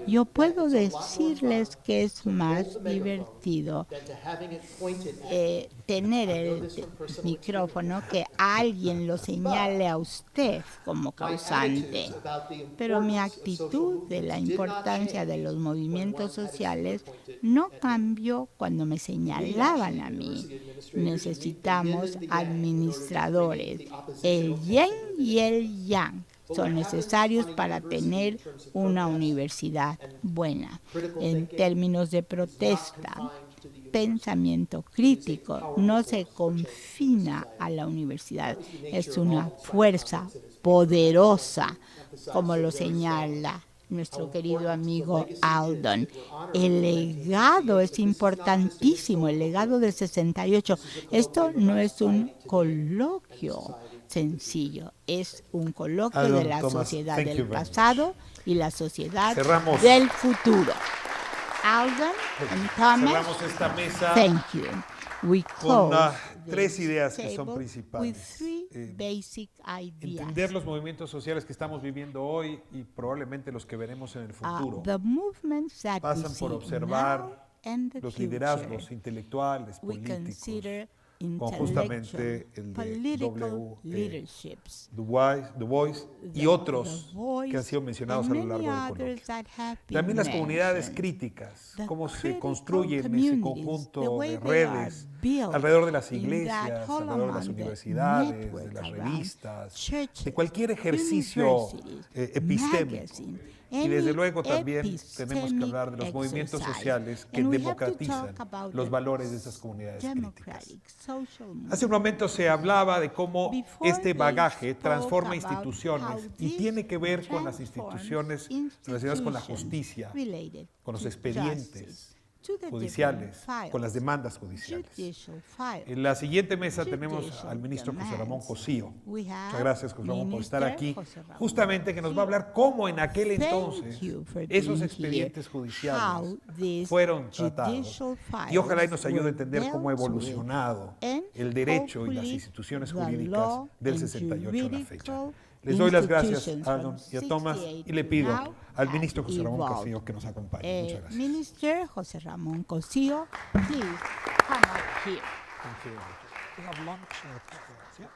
yo puedo decirles que es más divertido tener el micrófono que alguien lo señale a usted como causante. Pero mi actitud de la importancia de los movimientos sociales no cambió cuando me señalaban a mí. Necesitamos administradores. El yin y el yang son necesarios para tener una universidad buena. En términos de protesta, pensamiento crítico no se confina a la universidad. Es una fuerza poderosa, como lo señala nuestro querido amigo Aldon. El legado es importantísimo, el legado del 68. Esto no es un coloquio sencillo, es un coloquio de la sociedad del pasado y la sociedad del futuro. Aldon and Thomas,
cerramos esta mesa.
Thank you. we
con
close
tres
this
ideas que son
table with
principales.
three basic ideas.
Entender los movimientos sociales que estamos viviendo hoy y probablemente los que veremos en el futuro
The movements that we
pasan por
see
observar
now and the
los
future,
liderazgos intelectuales,
we
políticos,
consider
con justamente
intellectual,
el de
political leaderships.
Du Bois y otros
Voice
que han sido mencionados a
and
lo
many
largo de
others
Colombia.
that have been
También las comunidades
mentioned.
críticas,
The
cómo se
critical
construyen ese
communities, the
conjunto
way
de
they are
redes
built
alrededor de las
in that
iglesias,
whole
alrededor de las
amount of
universidades,
network
de las
around
revistas,
churches,
de cualquier ejercicio
universities,
epistémico.
magazine,
Y desde
any
luego también tenemos que hablar de los
epistemic
movimientos
exercise.
sociales que
And we have to
democratizan
talk about
los
the
valores de esas comunidades críticas.
democratic social movement.
Hace un momento se hablaba de cómo
Before
este
they
bagaje
spoke
transforma
about
instituciones
how
y
this
tiene que ver con las
transforms
instituciones relacionadas con la justicia,
related
con los
to
expedientes
justice, to the
judiciales,
different files,
con las demandas judiciales.
judicial files.
En la siguiente mesa
Judicial
tenemos al ministro José Ramón
demands.
Cosío.
We have
Muchas gracias, José Ramón, por estar
Minister
aquí.
José Ramón
Justamente que nos va a hablar cómo en aquel
Thank
entonces
you for
esos
being
expedientes
here.
judiciales
How these
fueron tratados.
judicial files
Y ojalá y nos ayude a
were
entender cómo ha
dealt with,
evolucionado
and
el derecho y las
hopefully
instituciones
the
jurídicas
law
del
and
68 a la fecha.
juridical
Les doy las gracias
institutions
a Aaron
from
y a Tomás
68
y le pido
now
al ministro
have
José Ramón
evolved.
Cosío que nos acompañe. Muchas gracias.
Minister José Ramón Cosío, please come up here.
Thank you. We have lunch. Yeah.